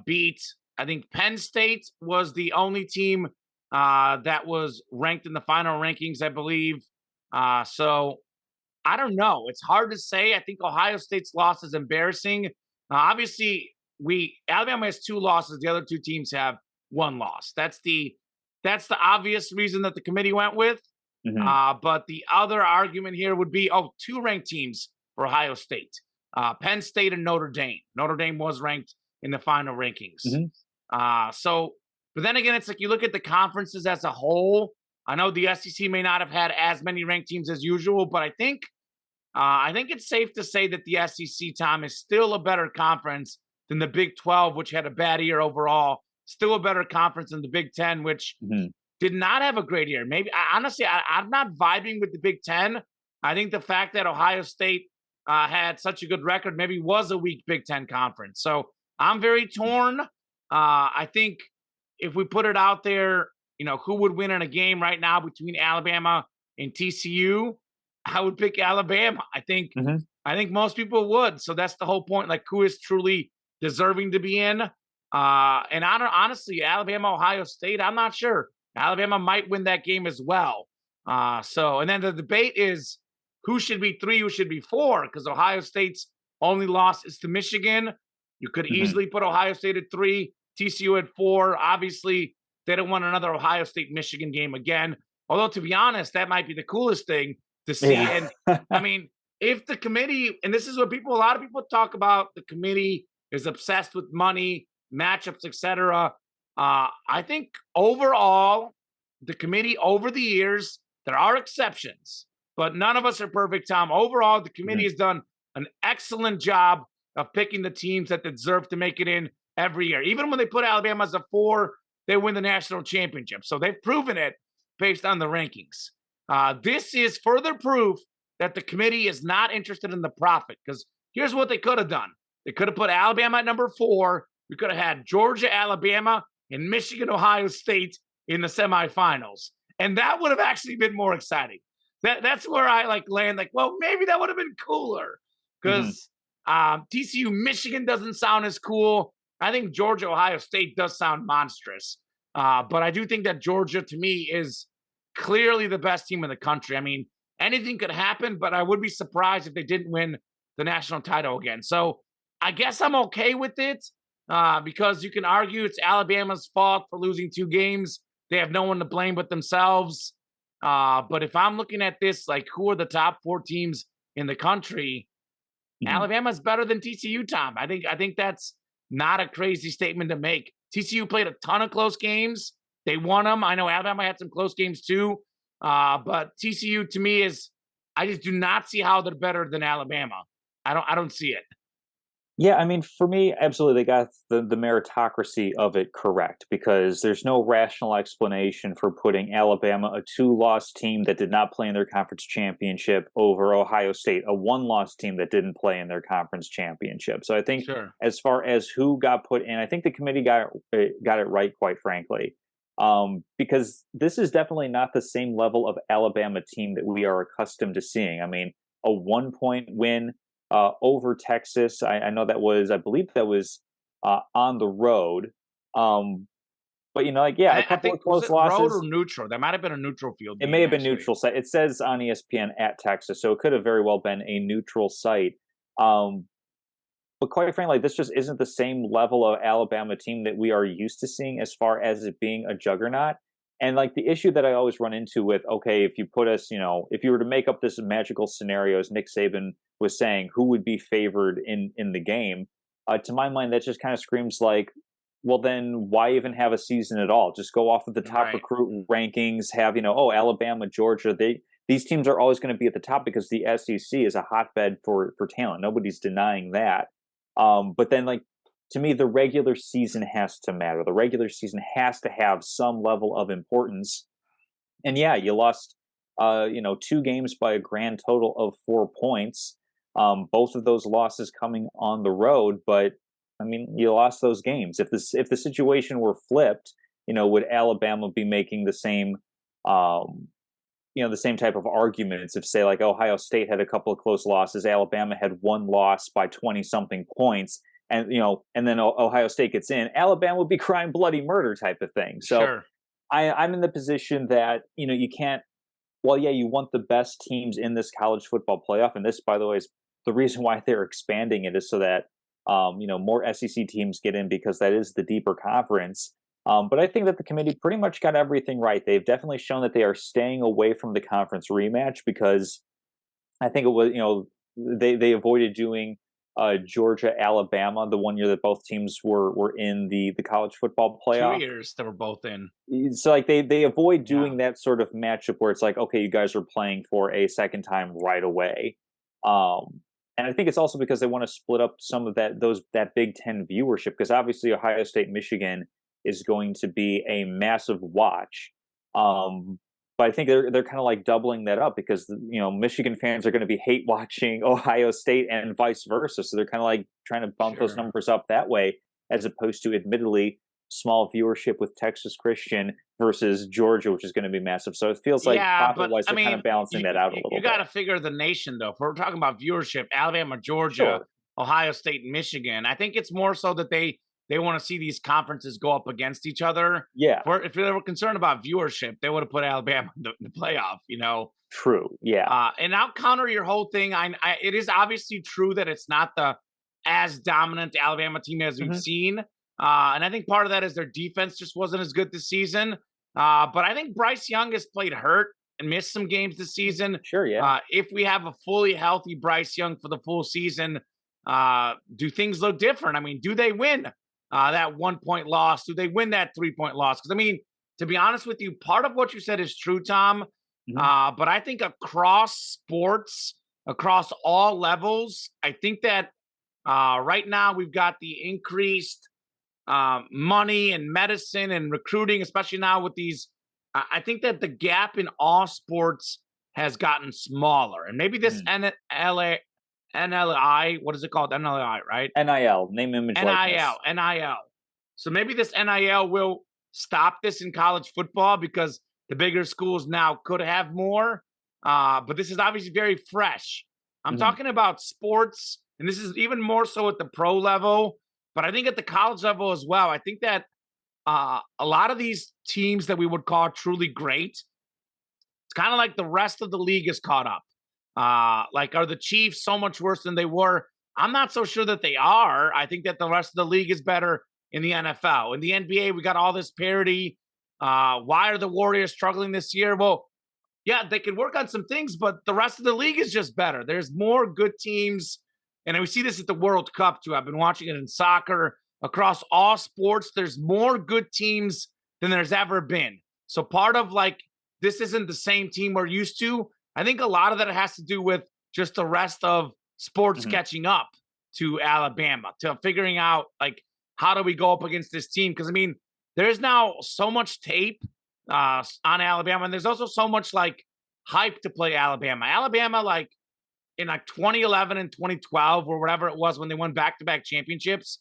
Speaker 1: beat, I think Penn State was the only team that was ranked in the final rankings, I believe. So I don't know. It's hard to say. I think Ohio State's loss is embarrassing. Obviously, Alabama has 2 losses. The other 2 teams have 1 loss. That's the obvious reason that the committee went with.
Speaker 2: Mm-hmm.
Speaker 1: But the other argument here would be, 2 ranked teams for Ohio State, Penn State and Notre Dame. Notre Dame was ranked in the final rankings.
Speaker 2: Mm-hmm.
Speaker 1: But then again, it's like you look at the conferences as a whole. I know the SEC may not have had as many ranked teams as usual, but I think it's safe to say that the SEC, Tom, is still a better conference than the Big 12, which had a bad year overall. Still a better conference than the Big 10, which did not have a great year. Maybe honestly, I'm not vibing with the Big 10. I think the fact that Ohio State had such a good record maybe was a weak Big 10 conference. So I'm very torn. I think if we put it out there, who would win in a game right now between Alabama and TCU? I would pick Alabama. I think most people would. So that's the whole point. Like, who is truly deserving to be in? And honestly, Alabama, Ohio State, I'm not sure. Alabama might win that game as well. And then the debate is who should be 3, who should be 4, because Ohio State's only loss is to Michigan. You could easily put Ohio State at 3, TCU at 4. Obviously, they don't want another Ohio State-Michigan game again. Although, to be honest, that might be the coolest thing to see.
Speaker 2: Yeah.
Speaker 1: And, I mean, if the committee, and this is what a lot of people talk about, the committee is obsessed with money, matchups, etc. I think overall, the committee over the years, there are exceptions, but none of us are perfect, Tom. Overall, the committee has done an excellent job of picking the teams that deserve to make it in every year. Even when they put Alabama as a 4, they win the national championship. So they've proven it based on the rankings. This is further proof that the committee is not interested in the profit, because here's what they could have done. They could have put Alabama at number 4. We could have had Georgia, Alabama, and Michigan, Ohio State in the semifinals. And that would have actually been more exciting. That's where I land. Well, maybe that would have been cooler, because TCU, Michigan doesn't sound as cool. I think Georgia, Ohio State does sound monstrous. But I do think that Georgia, to me, is clearly the best team in the country. I mean, anything could happen, but I would be surprised if they didn't win the national title again. So I guess I'm okay with it, because you can argue it's Alabama's fault for losing 2 games. They have no one to blame but themselves. But if I'm looking at this, who are the top 4 teams in the country, Alabama's better than TCU, Tom. I think that's not a crazy statement to make. TCU played a ton of close games. They won them. I know Alabama had some close games too. But TCU, to me, I just do not see how they're better than Alabama. I don't see it.
Speaker 2: Yeah, I mean, for me, absolutely, they got the meritocracy of it correct, because there's no rational explanation for putting Alabama, a 2-loss team that did not play in their conference championship, over Ohio State, a 1-loss team that didn't play in their conference championship. So I think as far as who got put in, I think the committee got it right, quite frankly, because this is definitely not the same level of Alabama team that we are accustomed to seeing. I mean, a 1-point win over Texas. I know that was, I believe that was on the road. But a couple of close losses.
Speaker 1: Road or neutral? That might have been a neutral field.
Speaker 2: It may have been neutral site. It says on ESPN at Texas, so it could have very well been a neutral site. But quite frankly, this just isn't the same level of Alabama team that we are used to seeing as far as it being a juggernaut. And the issue that I always run into with, okay, if you put us, if you were to make up this magical scenario, as Nick Saban was saying, who would be favored in the game? To my mind, that just kind of screams well, then why even have a season at all? Just go off of the top recruit rankings, have, Alabama, Georgia, these teams are always going to be at the top because the SEC is a hotbed for talent. Nobody's denying that. But then to me, the regular season has to matter. The regular season has to have some level of importance. And yeah, you lost, 2 games by a grand total of 4 points. Both of those losses coming on the road, but I mean, you lost those games. If the situation were flipped, would Alabama be making um, the same type of arguments if, say, like Ohio State had a couple of close losses, Alabama had one loss by 20 something points, and then Ohio State gets in, Alabama would be crying bloody murder type of thing. So
Speaker 1: Sure.
Speaker 2: I'm in the position that, you can't, well, yeah, you want the best teams in this college football playoff. And this, by the way, is the reason why they're expanding it, is so that, more SEC teams get in, because that is the deeper conference. But I think that the committee pretty much got everything right. They've definitely shown that they are staying away from the conference rematch, because I think it was, they avoided doing Georgia, Alabama, the one year that both teams were in the college football
Speaker 1: 2
Speaker 2: playoff.
Speaker 1: years they were both in.
Speaker 2: So like they avoid
Speaker 1: Yeah.
Speaker 2: doing that sort of matchup where it's like, okay, you guys are playing for a second time right away. And I think it's also because they want to split up some of that Big Ten viewership, because obviously Ohio State, Michigan is going to be a massive watch. But I think they're kind of like doubling that up, because Michigan fans are going to be hate watching Ohio State and vice versa. So they're kind of like trying to bump those
Speaker 1: Sure.
Speaker 2: numbers up that way, as opposed to admittedly small viewership with Texas Christian versus Georgia, which is going to be massive. So it feels like
Speaker 1: Yeah,
Speaker 2: profit
Speaker 1: but
Speaker 2: wise,
Speaker 1: I
Speaker 2: they're kind
Speaker 1: mean,
Speaker 2: of balancing that out a little
Speaker 1: you
Speaker 2: bit.
Speaker 1: got to figure the nation though. If we're talking about viewership, Alabama, Georgia,
Speaker 2: Sure.
Speaker 1: Ohio State, and Michigan, I think it's more so that they want to see these conferences go up against each other.
Speaker 2: Yeah.
Speaker 1: If they were concerned about viewership, they would have put Alabama in the playoff.
Speaker 2: True. Yeah.
Speaker 1: And I'll counter your whole thing. It is obviously true that it's not the as dominant Alabama team as we've
Speaker 2: Mhm.
Speaker 1: seen. And I think part of that is their defense just wasn't as good this season. But I think Bryce Young has played hurt and missed some games this season.
Speaker 2: Sure. Yeah.
Speaker 1: If we have a fully healthy Bryce Young for the full season, do things look different? I mean, do they win that 1 point loss? Do they win that 3 point loss? Because, I mean, to be honest with you, part of what you said is true, Tom.
Speaker 2: Mhm.
Speaker 1: But I think across sports, across all levels, I think that right now we've got the increased money and medicine and recruiting, especially now with these. I think that the gap in all sports has gotten smaller, and maybe this
Speaker 2: Mhm.
Speaker 1: NLI, what is it called? NLI, right?
Speaker 2: NIL, name, image, likeness.
Speaker 1: NIL. So maybe this NIL will stop this in college football, because the bigger schools now could have more. But this is obviously very fresh. I'm
Speaker 2: Mhm.
Speaker 1: talking about sports, and this is even more so at the pro level, but I think at the college level as well. I think that a lot of these teams that we would call truly great, it's kind of like the rest of the league is caught up. Like, are the Chiefs so much worse than they were? I'm not so sure that they are. I think that the rest of the league is better in the NFL. In the NBA, we got all this parity. Why are the Warriors struggling this year? Well, yeah, they could work on some things, but the rest of the league is just better. There's more good teams. And we see this at the World Cup, too. I've been watching it in soccer. Across all sports, there's more good teams than there's ever been. So part of like, this isn't the same team we're used to. I think a lot of that has to do with just the rest of sports
Speaker 2: Mhm.
Speaker 1: catching up to Alabama, to figuring out like, how do we go up against this team? Because I mean, there's now so much tape on Alabama, and there's also so much like hype to play Alabama. Alabama, like in like 2011 and 2012 or whatever it was when they won back-to-back championships,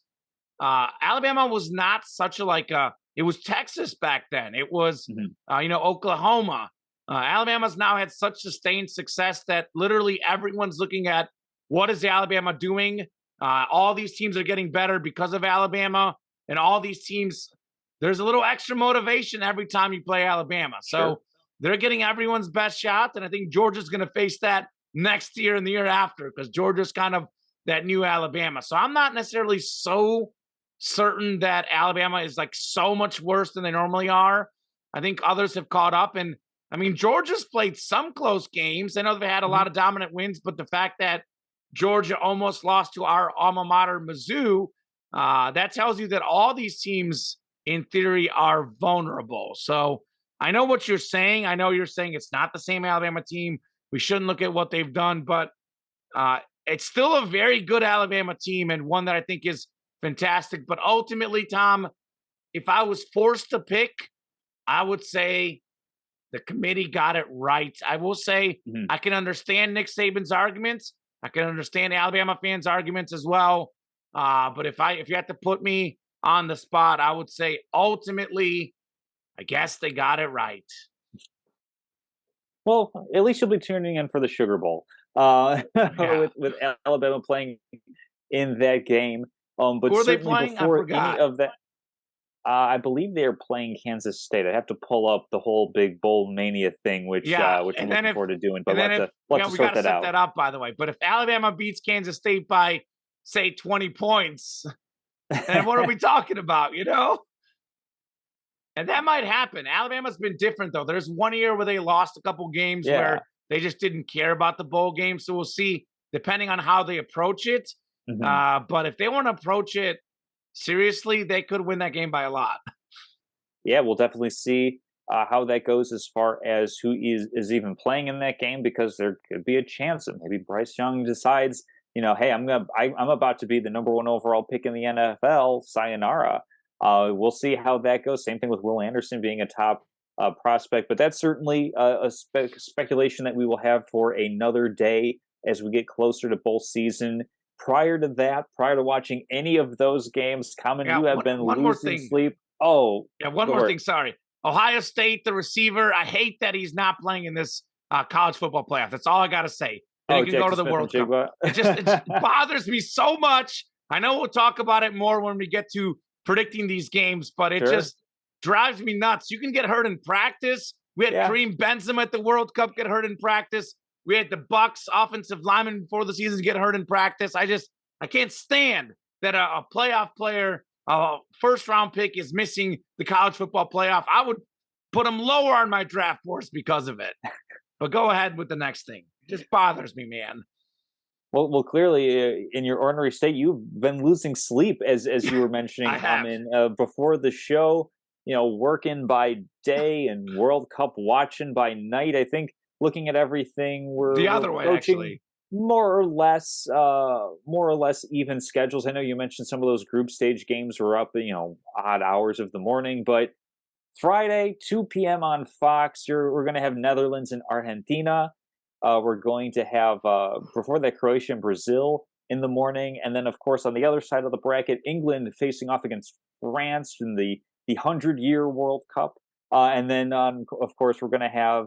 Speaker 1: Alabama was not such a it was Texas back then. It was,
Speaker 2: Mhm.
Speaker 1: Oklahoma. Alabama's now had such sustained success that literally everyone's looking at what is Alabama doing. All these teams are getting better because of Alabama, and all these teams, there's a little extra motivation every time you play Alabama. So
Speaker 2: Sure.
Speaker 1: they're getting everyone's best shot, and I think Georgia's going to face that next year and the year after, because Georgia's kind of that new Alabama. So I'm not necessarily so certain that Alabama is like so much worse than they normally are. I think others have caught up. And I mean, Georgia's played some close games. I know they've had a
Speaker 2: Mhm.
Speaker 1: lot of dominant wins, but the fact that Georgia almost lost to our alma mater, Mizzou, that tells you that all these teams, in theory, are vulnerable. So I know what you're saying. I know you're saying it's not the same Alabama team. We shouldn't look at what they've done, but it's still a very good Alabama team, and one that I think is fantastic. But ultimately, Tom, if I was forced to pick, I would say the committee got it right. I will say
Speaker 2: Mhm.
Speaker 1: I can understand Nick Saban's arguments. I can understand Alabama fans' arguments as well. But if you had to put me on the spot, I would say ultimately, I guess they got it right.
Speaker 2: Well, at least you'll be tuning in for the Sugar Bowl,
Speaker 1: Yeah.
Speaker 2: with Alabama playing in that game. But
Speaker 1: Who are they
Speaker 2: certainly
Speaker 1: playing? I
Speaker 2: before any
Speaker 1: forgot.
Speaker 2: of that, I believe they are playing Kansas State. I have to pull up the whole big bowl mania thing,
Speaker 1: Yeah,
Speaker 2: which I'm
Speaker 1: and then
Speaker 2: looking
Speaker 1: if
Speaker 2: forward to doing. But
Speaker 1: and then if
Speaker 2: we'll have
Speaker 1: yeah,
Speaker 2: to
Speaker 1: we got
Speaker 2: sort
Speaker 1: to
Speaker 2: that
Speaker 1: set
Speaker 2: out.
Speaker 1: that up by the way. But if Alabama beats Kansas State by say 20 points, then what are we talking about? And that might happen. Alabama's been different though. There's one year where they lost a couple games
Speaker 2: Yeah.
Speaker 1: where they just didn't care about the bowl game. So we'll see, depending on how they approach it.
Speaker 2: Mhm.
Speaker 1: But if they want to approach it seriously, they could win that game by a lot.
Speaker 2: Yeah, we'll definitely see how that goes as far as who is even playing in that game, because there could be a chance that maybe Bryce Young decides, hey, I'm about to be the number one overall pick in the NFL. Sayonara. We'll see how that goes. Same thing with Will Anderson being a top prospect, but that's certainly a speculation that we will have for another day as we get closer to bowl season. Prior to that, prior to watching any of those games, Common,
Speaker 1: Yeah,
Speaker 2: you have been
Speaker 1: one more
Speaker 2: losing
Speaker 1: thing.
Speaker 2: sleep. Oh,
Speaker 1: Yeah, one
Speaker 2: go
Speaker 1: more
Speaker 2: for it.
Speaker 1: thing. Sorry. Ohio State, the receiver. I hate that he's not playing in this college football playoff. That's all I got to say. Then he
Speaker 2: Oh,
Speaker 1: can go to
Speaker 2: Jackson
Speaker 1: the
Speaker 2: Smith and
Speaker 1: World Cup.
Speaker 2: Jigba.
Speaker 1: It bothers me so much. I know we'll talk about it more when we get to predicting these games, but it
Speaker 2: Sure.
Speaker 1: just drives me nuts. You can get hurt in practice. We had
Speaker 2: Yeah.
Speaker 1: Kareem Benzema at the World Cup get hurt in practice. We had the Bucks offensive lineman before the season get hurt in practice. I can't stand that a playoff player, a first round pick, is missing the college football playoff. I would put him lower on my draft boards because of it. But go ahead with the next thing. It just bothers me, man.
Speaker 2: Well, clearly, in your ordinary state, you've been losing sleep, as you were mentioning,
Speaker 1: I have
Speaker 2: before the show. Working by day and World Cup watching by night. I think looking at everything,
Speaker 1: the
Speaker 2: we're
Speaker 1: other way,
Speaker 2: approaching
Speaker 1: actually.
Speaker 2: more or less even schedules. I know you mentioned some of those group stage games were up, odd hours of the morning, but Friday, 2 p.m. on Fox. We're going to have Netherlands and Argentina. We're going to have, before that, Croatia and Brazil in the morning. And then, of course, on the other side of the bracket, England facing off against France in the 100-year World Cup. And then, of course, we're going to have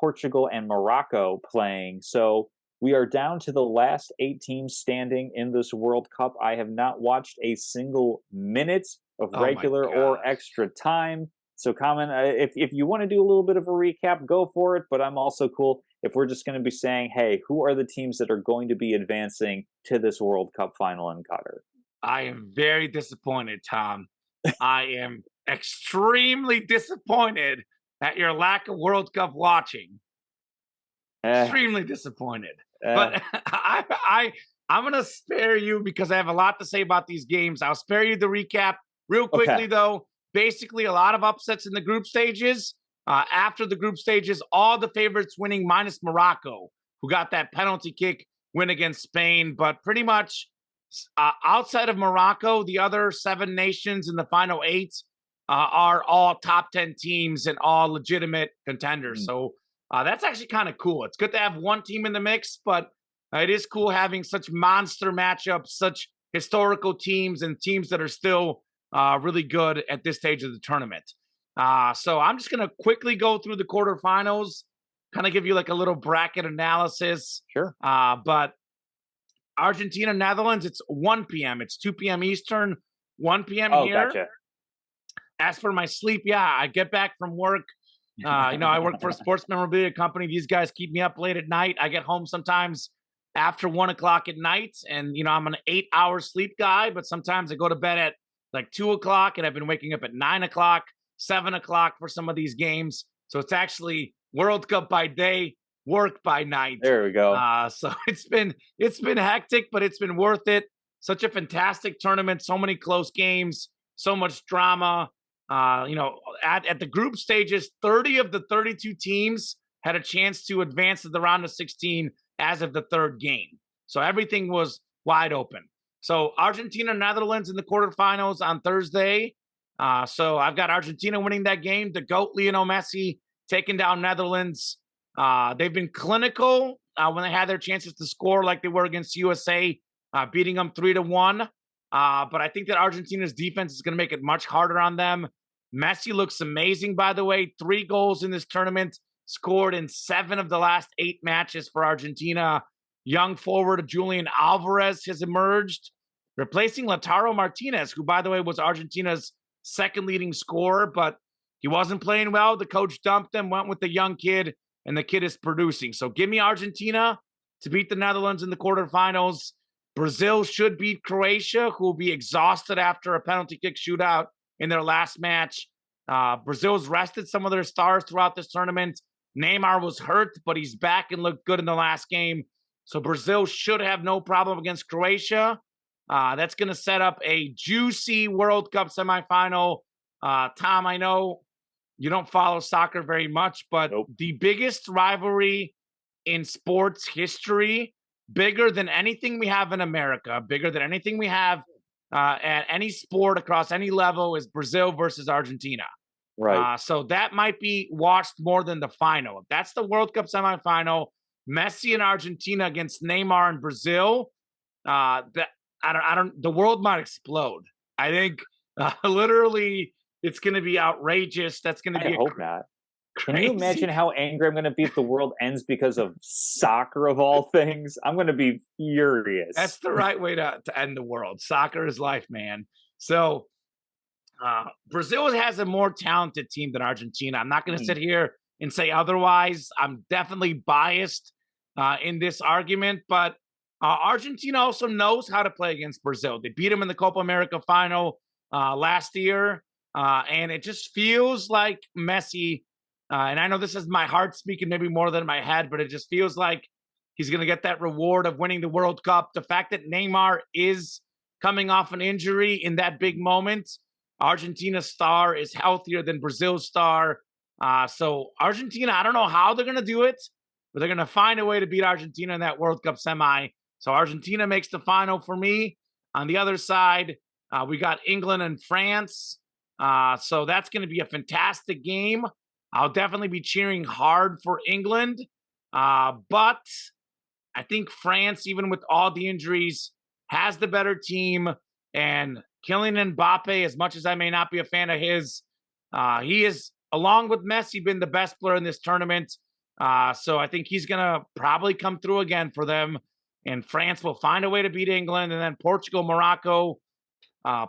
Speaker 2: Portugal and Morocco playing. So we are down to the last 8 teams standing in this World Cup. I have not watched a single minute of
Speaker 1: Oh my
Speaker 2: regular or
Speaker 1: God.
Speaker 2: extra time. So, Common, if you want to do a little bit of a recap, go for it. But I'm also cool if we're just going to be saying, hey, who are the teams that are going to be advancing to this World Cup final in Qatar?
Speaker 1: I am very disappointed, Tom. I am extremely disappointed at your lack of World Cup watching.
Speaker 2: Eh,
Speaker 1: Extremely disappointed.
Speaker 2: eh,
Speaker 1: But I'm gonna spare you because I have a lot to say about these games. I'll spare you the recap real
Speaker 2: okay.
Speaker 1: quickly though. Basically, a lot of upsets in the group stages. After the group stages, all the favorites winning minus Morocco, who got that penalty kick win against Spain. But pretty much outside of Morocco, the other 7 nations in the final 8 are all top 10 teams and all legitimate contenders.
Speaker 2: Mm.
Speaker 1: So that's actually kind of cool. It's good to have one team in the mix, but it is cool having such monster matchups, such historical teams, and teams that are still really good at this stage of the tournament. So I'm just going to quickly go through the quarterfinals, kind of give you like a little bracket analysis.
Speaker 2: Sure.
Speaker 1: But Argentina, Netherlands, it's 1 p.m. It's 2 p.m. Eastern, 1 p.m.
Speaker 2: Oh,
Speaker 1: here.
Speaker 2: gotcha.
Speaker 1: As for my sleep, yeah, I get back from work. I work for a sports memorabilia company. These guys keep me up late at night. I get home sometimes after 1 o'clock at night, and I'm an 8-hour sleep guy. But sometimes I go to bed at like 2 o'clock, and I've been waking up at 9 o'clock, 7 o'clock for some of these games. So it's actually World Cup by day, work by night.
Speaker 2: There we go.
Speaker 1: So it's been hectic, but it's been worth it. Such a fantastic tournament, so many close games, so much drama. At the group stages, 30 of the 32 teams had a chance to advance to the round of 16 as of the third game. So everything was wide open. So Argentina, Netherlands in the quarterfinals on Thursday. So I've got Argentina winning that game. The GOAT, Lionel Messi, taking down Netherlands. They've been clinical when they had their chances to score, like they were against USA, beating them 3-1. But I think that Argentina's defense is going to make it much harder on them. Messi looks amazing, by the way. 3 goals in this tournament, scored in 7 of the last 8 matches for Argentina. Young forward Julian Alvarez has emerged, replacing Lautaro Martinez, who, by the way, was Argentina's second leading scorer, but he wasn't playing well. The coach dumped him, went with the young kid, and the kid is producing. So give me Argentina to beat the Netherlands in the quarterfinals. Brazil should beat Croatia, who will be exhausted after a penalty kick shootout in their last match. Brazil's rested some of their stars throughout this tournament. Neymar was hurt, but he's back and looked good in the last game. So Brazil should have no problem against Croatia. That's going to set up a juicy World Cup semifinal. Tom, I know you don't follow soccer very much, but the biggest rivalry in sports history, bigger than anything we have in America, bigger than anything we have at any sport across any level, is Brazil versus Argentina.
Speaker 2: Right.
Speaker 1: So that might be watched more than the final. If that's the World Cup semifinal, Messi and Argentina against Neymar and Brazil, the world might explode. I think literally it's going to be outrageous. That's going to be.
Speaker 2: I hope not.
Speaker 1: Crazy.
Speaker 2: Can you imagine how angry I'm going to be if the world ends because of soccer of all things? I'm going to be furious.
Speaker 1: That's the right way to end the world. Soccer is life, man. So Brazil has a more talented team than Argentina. I'm not going to sit here and say otherwise. I'm definitely biased in this argument, but Argentina also knows how to play against Brazil. They beat them in the Copa America final last year, and it just feels like Messi, and I know this is my heart speaking maybe more than my head, but it just feels like he's going to get that reward of winning the World Cup. The fact that Neymar is coming off an injury in that big moment, Argentina's star is healthier than Brazil's star. So Argentina, I don't know how they're going to do it, but they're going to find a way to beat Argentina in that World Cup semi. So Argentina makes the final for me. On the other side, we got England and France. So that's going to be a fantastic game. I'll definitely be cheering hard for England. But I think France, even with all the injuries, has the better team. And Kylian Mbappe, as much as I may not be a fan of his, he is, along with Messi, been the best player in this tournament. So I think he's going to probably come through again for them. And France will find a way to beat England. And then Portugal, Morocco.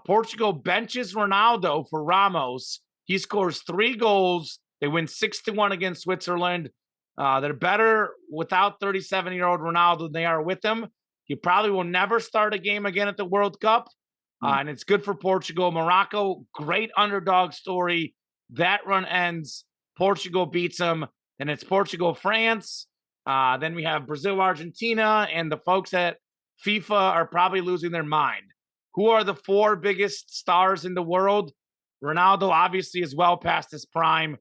Speaker 1: Portugal benches Ronaldo for Ramos. He scores 3 goals. They win 6-1 against Switzerland. They're better without 37-year-old Ronaldo than they are with him. He probably will never start a game again at the World Cup. And it's good for Portugal. Morocco, great underdog story. That run ends. Portugal beats them. And it's Portugal, France. Then we have Brazil, Argentina. And the folks at FIFA are probably losing their mind. Who are the 4 biggest stars in the world? Ronaldo obviously is well past his prime.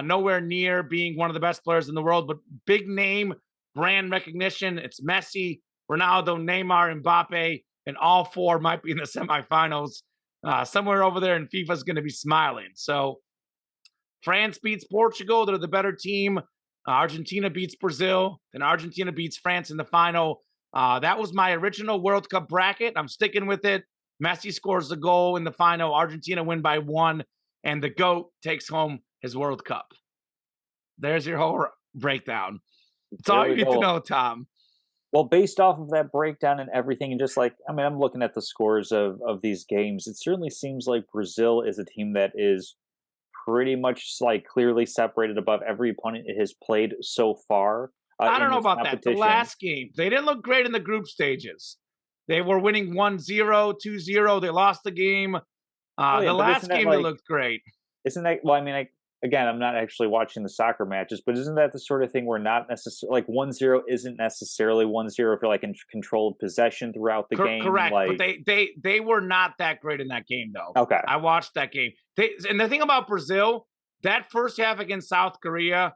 Speaker 1: Nowhere near being one of the best players in the world, but big name, brand recognition. It's Messi, Ronaldo, Neymar, Mbappe, and all 4 might be in the semifinals. Somewhere over there, and FIFA's going to be smiling. So France beats Portugal. They're the better team. Argentina beats Brazil. Then Argentina beats France in the final. That was my original World Cup bracket. I'm sticking with it. Messi scores the goal in the final. Argentina win by 1, and the GOAT takes home his World Cup. There's your whole breakdown. That's all you need to know, Tom.
Speaker 2: Well, based off of that breakdown and everything, and just like, I mean, I'm looking at the scores of these games. It certainly seems like Brazil is a team that is pretty much like clearly separated above every opponent it has played so far.
Speaker 1: I don't know about that. The last game, they didn't look great in the group stages. They were winning 1-0, 2-0. They lost the game. The last game, they looked great.
Speaker 2: Isn't that, well, I mean, again, I'm not actually watching the soccer matches, but isn't that the sort of thing where not necessarily, like 1-0 isn't necessarily 1-0 if you're like in controlled possession throughout the game?
Speaker 1: Correct,
Speaker 2: like,
Speaker 1: but they were not that great in that game, though.
Speaker 2: Okay.
Speaker 1: I watched that game. And the thing about Brazil, that first half against South Korea,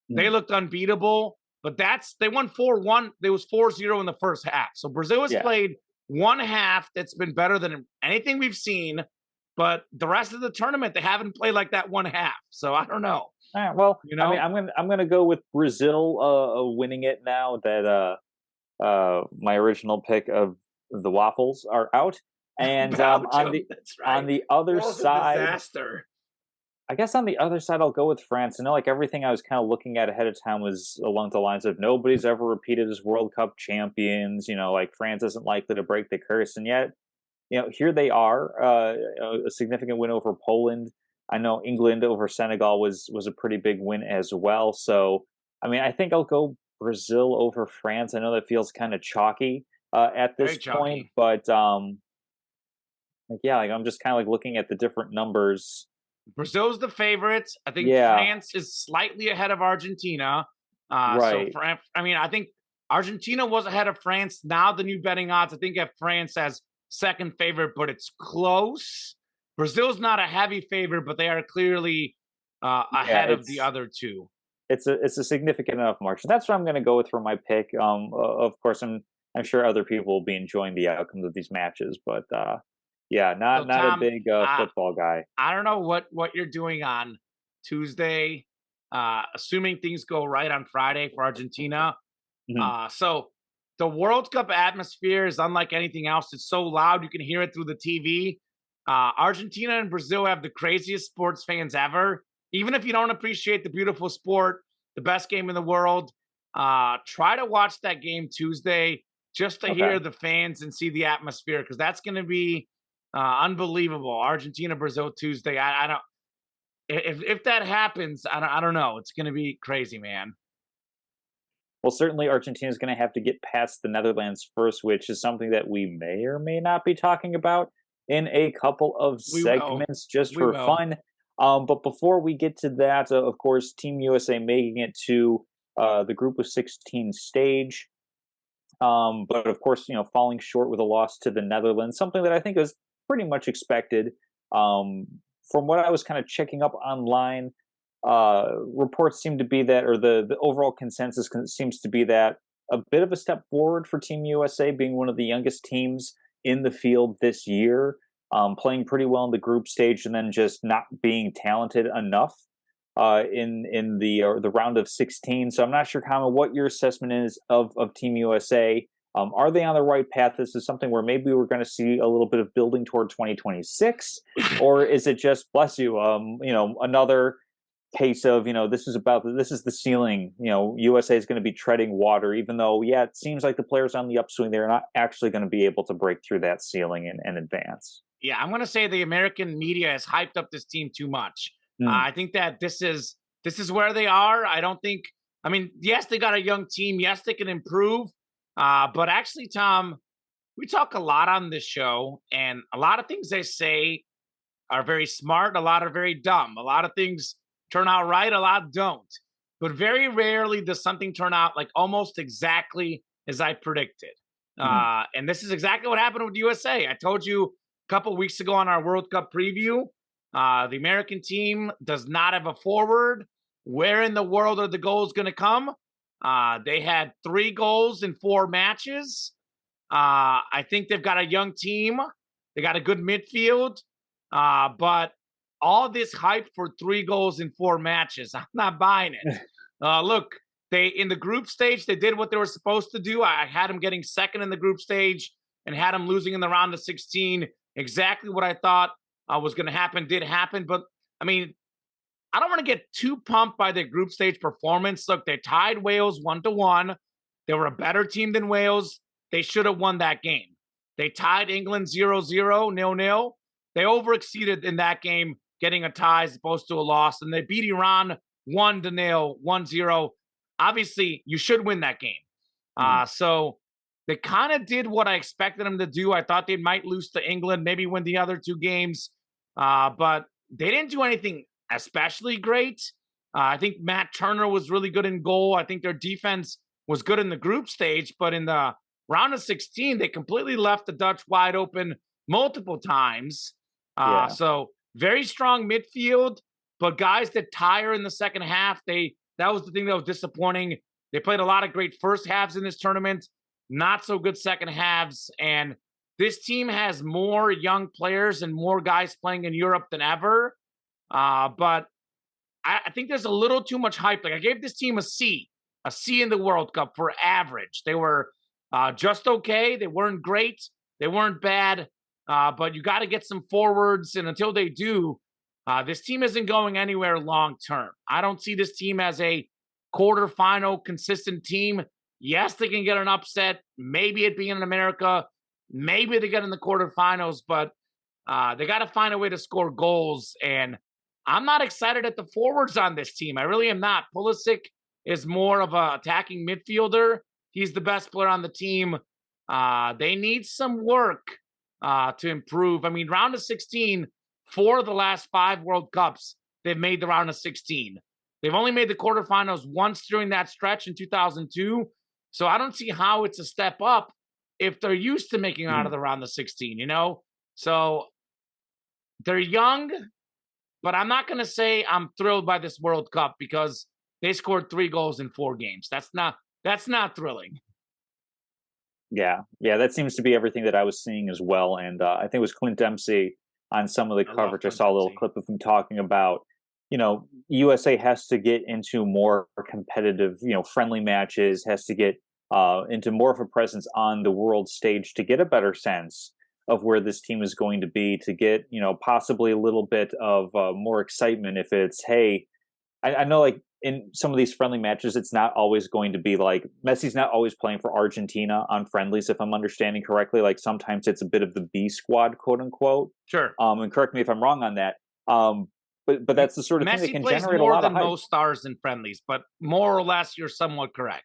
Speaker 1: they looked unbeatable, but they won 4-1. There was 4-0 in the first half. So Brazil has played one half that's been better than anything we've seen, but the rest of the tournament they haven't played like that one half. So I don't know.
Speaker 2: All right, well,
Speaker 1: You
Speaker 2: I mean,
Speaker 1: know,
Speaker 2: I'm gonna go with Brazil winning it now that my original pick of the waffles are out. And
Speaker 1: Belgium. That's
Speaker 2: on
Speaker 1: right.
Speaker 2: the other
Speaker 1: That was a
Speaker 2: side,
Speaker 1: disaster.
Speaker 2: I guess on the other side, I'll go with France. I know like everything I was kind of looking at ahead of time was along the lines of nobody's ever repeated as World Cup champions. Like France isn't likely to break the curse, and yet here they are, a significant win over Poland. I know England over Senegal was a pretty big win as well. So, I mean, I think I'll go Brazil over France. I know that feels kind of chalky at
Speaker 1: Very
Speaker 2: this point,
Speaker 1: chalky.
Speaker 2: but like yeah, like I'm just kind of like looking at the different numbers.
Speaker 1: Brazil's the favorites. I think
Speaker 2: Yeah,
Speaker 1: France is slightly ahead of Argentina. So
Speaker 2: right.
Speaker 1: I mean, I think Argentina was ahead of France. Now the new betting odds, I think, have France as second favorite, but it's close. Brazil's not a heavy favorite, but they are clearly
Speaker 2: Yeah,
Speaker 1: ahead of the other two.
Speaker 2: it's a significant enough margin. That's what I'm going to go with for my pick. Of course, I'm sure other people will be enjoying the outcomes of these matches, but yeah,
Speaker 1: So
Speaker 2: not a
Speaker 1: Tom,
Speaker 2: big football guy.
Speaker 1: I don't know what you're doing on Tuesday. Assuming things go right on Friday for Argentina.
Speaker 2: Mhm.
Speaker 1: So the World Cup atmosphere is unlike anything else. It's so loud you can hear it through the TV. Argentina and Brazil have the craziest sports fans ever. Even if you don't appreciate the beautiful sport, the best game in the world, try to watch that game Tuesday just to
Speaker 2: Okay.
Speaker 1: hear the fans and see the atmosphere because that's going to be unbelievable. Argentina Brazil Tuesday. I don't if that happens. I don't know. It's going to be crazy, man.
Speaker 2: Well, certainly Argentina is going to have to get past the Netherlands first, which is something that we may or may not be talking about in a couple of
Speaker 1: We will.
Speaker 2: segments just
Speaker 1: We
Speaker 2: for
Speaker 1: will.
Speaker 2: fun. But before we get to that, of course, Team USA making it to the Group of 16 stage. But of course, falling short with a loss to the Netherlands, something that I think is pretty much expected. Um, from what I was kind of checking up online, reports seem to be that, or the overall consensus seems to be that a bit of a step forward for Team USA, being one of the youngest teams in the field this year, playing pretty well in the group stage, and then just not being talented enough in the round of 16. So I'm not sure, Kama, what your assessment is of Team USA. Are they on the right path? This is something where maybe we're going to see a little bit of building toward 2026, or is it just bless you, another case of this is the ceiling. USA is going to be treading water, even though yeah, it seems like the players on the upswing they're not actually going to be able to break through that ceiling and advance.
Speaker 1: Yeah, I'm going to say the American media has hyped up this team too much.
Speaker 2: Hmm.
Speaker 1: I think that this is where they are. I don't think. I mean, yes, they got a young team. Yes, they can improve. But actually, Tom, we talk a lot on this show, and a lot of things they say are very smart. A lot are very dumb. A lot of things turn out right. A lot don't. But very rarely does something turn out like almost exactly as I predicted.
Speaker 2: Hmm.
Speaker 1: And this is exactly what happened with USA. I told you a couple weeks ago on our World Cup preview, the American team does not have a forward. Where in the world are the goals going to come? They had 3 goals in 4 matches. I think they've got a young team. They got a good midfield. But all this hype for 3 goals in 4 matches, I'm not buying it. Look, they in the group stage, they did what they were supposed to do. I had them getting second in the group stage and had them losing in the round of 16. Exactly what I thought was going to happen did happen. But I mean, I don't want to get too pumped by their group stage performance. Look, they tied Wales 1-1. They were a better team than Wales. They should have won that game. They tied England 0-0, 0-0. They overexceeded in that game, getting a tie as opposed to a loss. And they beat Iran 1-0, 1-0. Obviously, you should win that game.
Speaker 2: Hmm.
Speaker 1: So they kind of did what I expected them to do. I thought they might lose to England, maybe win the other 2 games. But they didn't do anything especially great. I think Matt Turner was really good in goal. I think their defense was good in the group stage, but in the round of 16, they completely left the Dutch wide open multiple times.
Speaker 2: Yeah.
Speaker 1: So very strong midfield, but guys that tire in the second half, that was the thing that was disappointing. They played a lot of great first halves in this tournament, not so good second halves, and this team has more young players and more guys playing in Europe than ever. But I think there's a little too much hype. Like I gave this team a C in the World Cup for average. They were just okay. They weren't great. They weren't bad. But you got to get some forwards, and until they do, this team isn't going anywhere long term. I don't see this team as a quarterfinal consistent team. Yes, they can get an upset. Maybe it being in America. Maybe they get in the quarterfinals, but they got to find a way to score goals. And I'm not excited at the forwards on this team. I really am not. Pulisic is more of an attacking midfielder. He's the best player on the team. They need some work to improve. I mean, round of 16, 4 of the last 5 World Cups, they've made the round of 16. They've only made the quarterfinals once during that stretch in 2002. So I don't see how it's a step up if they're used to making out of the round of 16, you know? So they're young, but I'm not going to say I'm thrilled by this World Cup because they scored 3 goals in 4 games. That's not thrilling.
Speaker 2: Yeah, that seems to be everything that I was seeing as well. And I think it was Clint Dempsey on some of the coverage. I saw a little clip of him talking about, USA has to get into more competitive, friendly matches, has to get into more of a presence on the world stage to get a better sense of where this team is going to be, to get, possibly a little bit of more excitement. If it's, hey, I know like in some of these friendly matches, it's not always going to be like Messi's not always playing for Argentina on friendlies, if I'm understanding correctly. Like sometimes it's a bit of the B squad, quote unquote.
Speaker 1: Sure.
Speaker 2: And correct me if I'm wrong on that. But that's the sort of thing that can generate a
Speaker 1: Messi plays more
Speaker 2: lot of
Speaker 1: than
Speaker 2: hype.
Speaker 1: most stars in friendlies, but more or less, you're somewhat correct.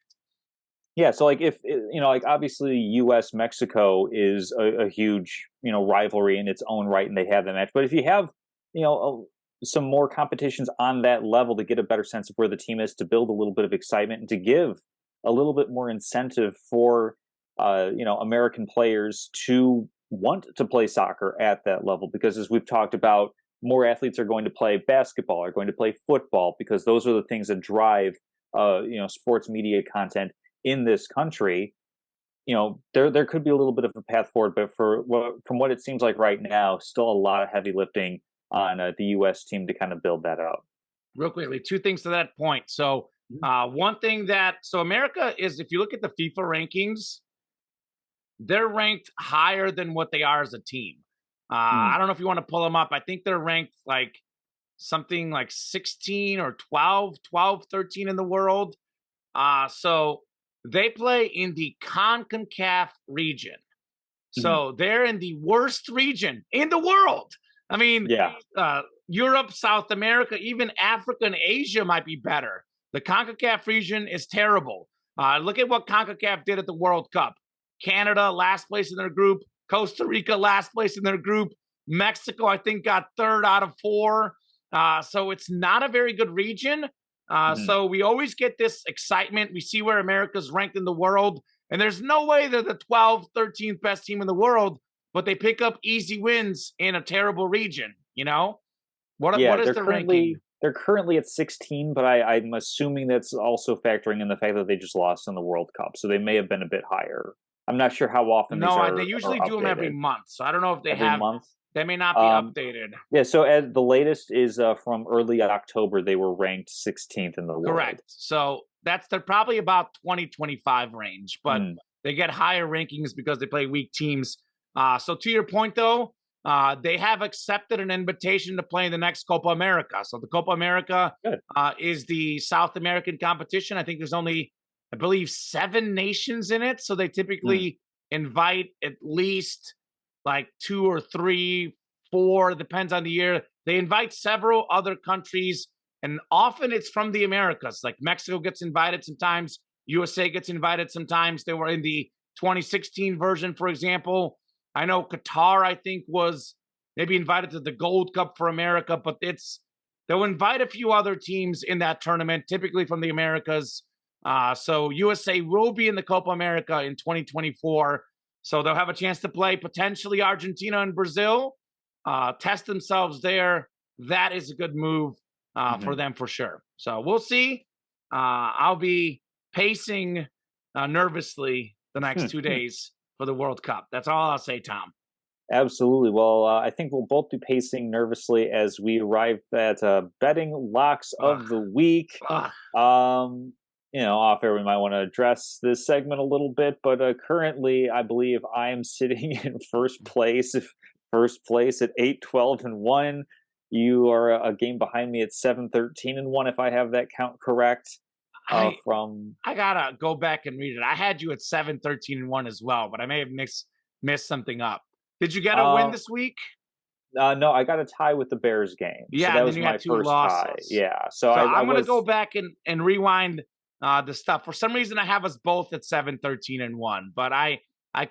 Speaker 2: Yeah, so like if like obviously U.S. Mexico is a huge rivalry in its own right, and they have that match. But if you have some more competitions on that level to get a better sense of where the team is, to build a little bit of excitement and to give a little bit more incentive for American players to want to play soccer at that level, because as we've talked about, more athletes are going to play basketball, are going to play football, because those are the things that drive sports media content in this country. There could be a little bit of a path forward, but from what it seems like right now, still a lot of heavy lifting on the U.S. team to kind of build that up.
Speaker 1: Real quickly, 2 things to that point. So one thing so America is, if you look at the FIFA rankings, they're ranked higher than what they are as a team. I don't know if you want to pull them up. I think they're ranked like something like 16 or 12, 13 in the world. So they play in the CONCACAF region. So they're in the worst region in the world. I mean, Europe, South America, even Africa and Asia might be better. The CONCACAF region is terrible. Look at what CONCACAF did at the World Cup. Canada, last place in their group. Costa Rica, last place in their group. Mexico, I think, got 3rd out of 4. So it's not a very good region. So we always get this excitement. We see where America's ranked in the world, and there's no way they're the 12th, 13th best team in the world, but they pick up easy wins in a terrible region, What is the ranking?
Speaker 2: They're currently at 16, but I'm assuming that's also factoring in the fact that they just lost in the World Cup, so they may have been a bit higher. I'm not sure how often these are.
Speaker 1: No, they usually do them every month, so I don't know if they
Speaker 2: every
Speaker 1: have.
Speaker 2: Month?
Speaker 1: They may not be updated.
Speaker 2: Yeah, so the latest is from early October. They were ranked 16th in the world.
Speaker 1: Correct. So they're probably about 20-25 range, but they get higher rankings because they play weak teams. So to your point, though, they have accepted an invitation to play in the next Copa America. So the Copa America is the South American competition. I think there's only, I believe, 7 nations in it. So they typically invite at least like 2 or 3, 4, depends on the year. They invite several other countries, and often it's from the Americas. Like Mexico gets invited sometimes, USA gets invited sometimes. They were in the 2016 version, for example. I know Qatar, I think, was maybe invited to the Gold Cup for America, but they'll invite a few other teams in that tournament, typically from the Americas. So USA will be in the Copa America in 2024. So they'll have a chance to play potentially Argentina and Brazil, test themselves there. That is a good move for them for sure. So we'll see. I'll be pacing nervously the next 2 days for the World Cup. That's all I'll say, Tom.
Speaker 2: Absolutely. Well, I think we'll both be pacing nervously as we arrive at betting locks
Speaker 1: Ugh,
Speaker 2: of the week.
Speaker 1: ugh.
Speaker 2: Off air, we might want to address this segment a little bit, but currently, I believe I am sitting in first place at 8-12-1. You are a game behind me at 7-13-1, if I have that count correct.
Speaker 1: I
Speaker 2: From
Speaker 1: I gotta go back and read it. I had you at 7-13-1 as well, but I may have missed something up. Did you get a win
Speaker 2: uh,
Speaker 1: this week?
Speaker 2: no, I got a tie with the Bears game, so
Speaker 1: Yeah,
Speaker 2: that
Speaker 1: and then
Speaker 2: was
Speaker 1: you
Speaker 2: my
Speaker 1: had two
Speaker 2: first tie.
Speaker 1: losses.
Speaker 2: Yeah, so
Speaker 1: So
Speaker 2: I
Speaker 1: I'm gonna go
Speaker 2: was
Speaker 1: back and rewind the stuff. For some reason, I have us both at 7-13-1, but I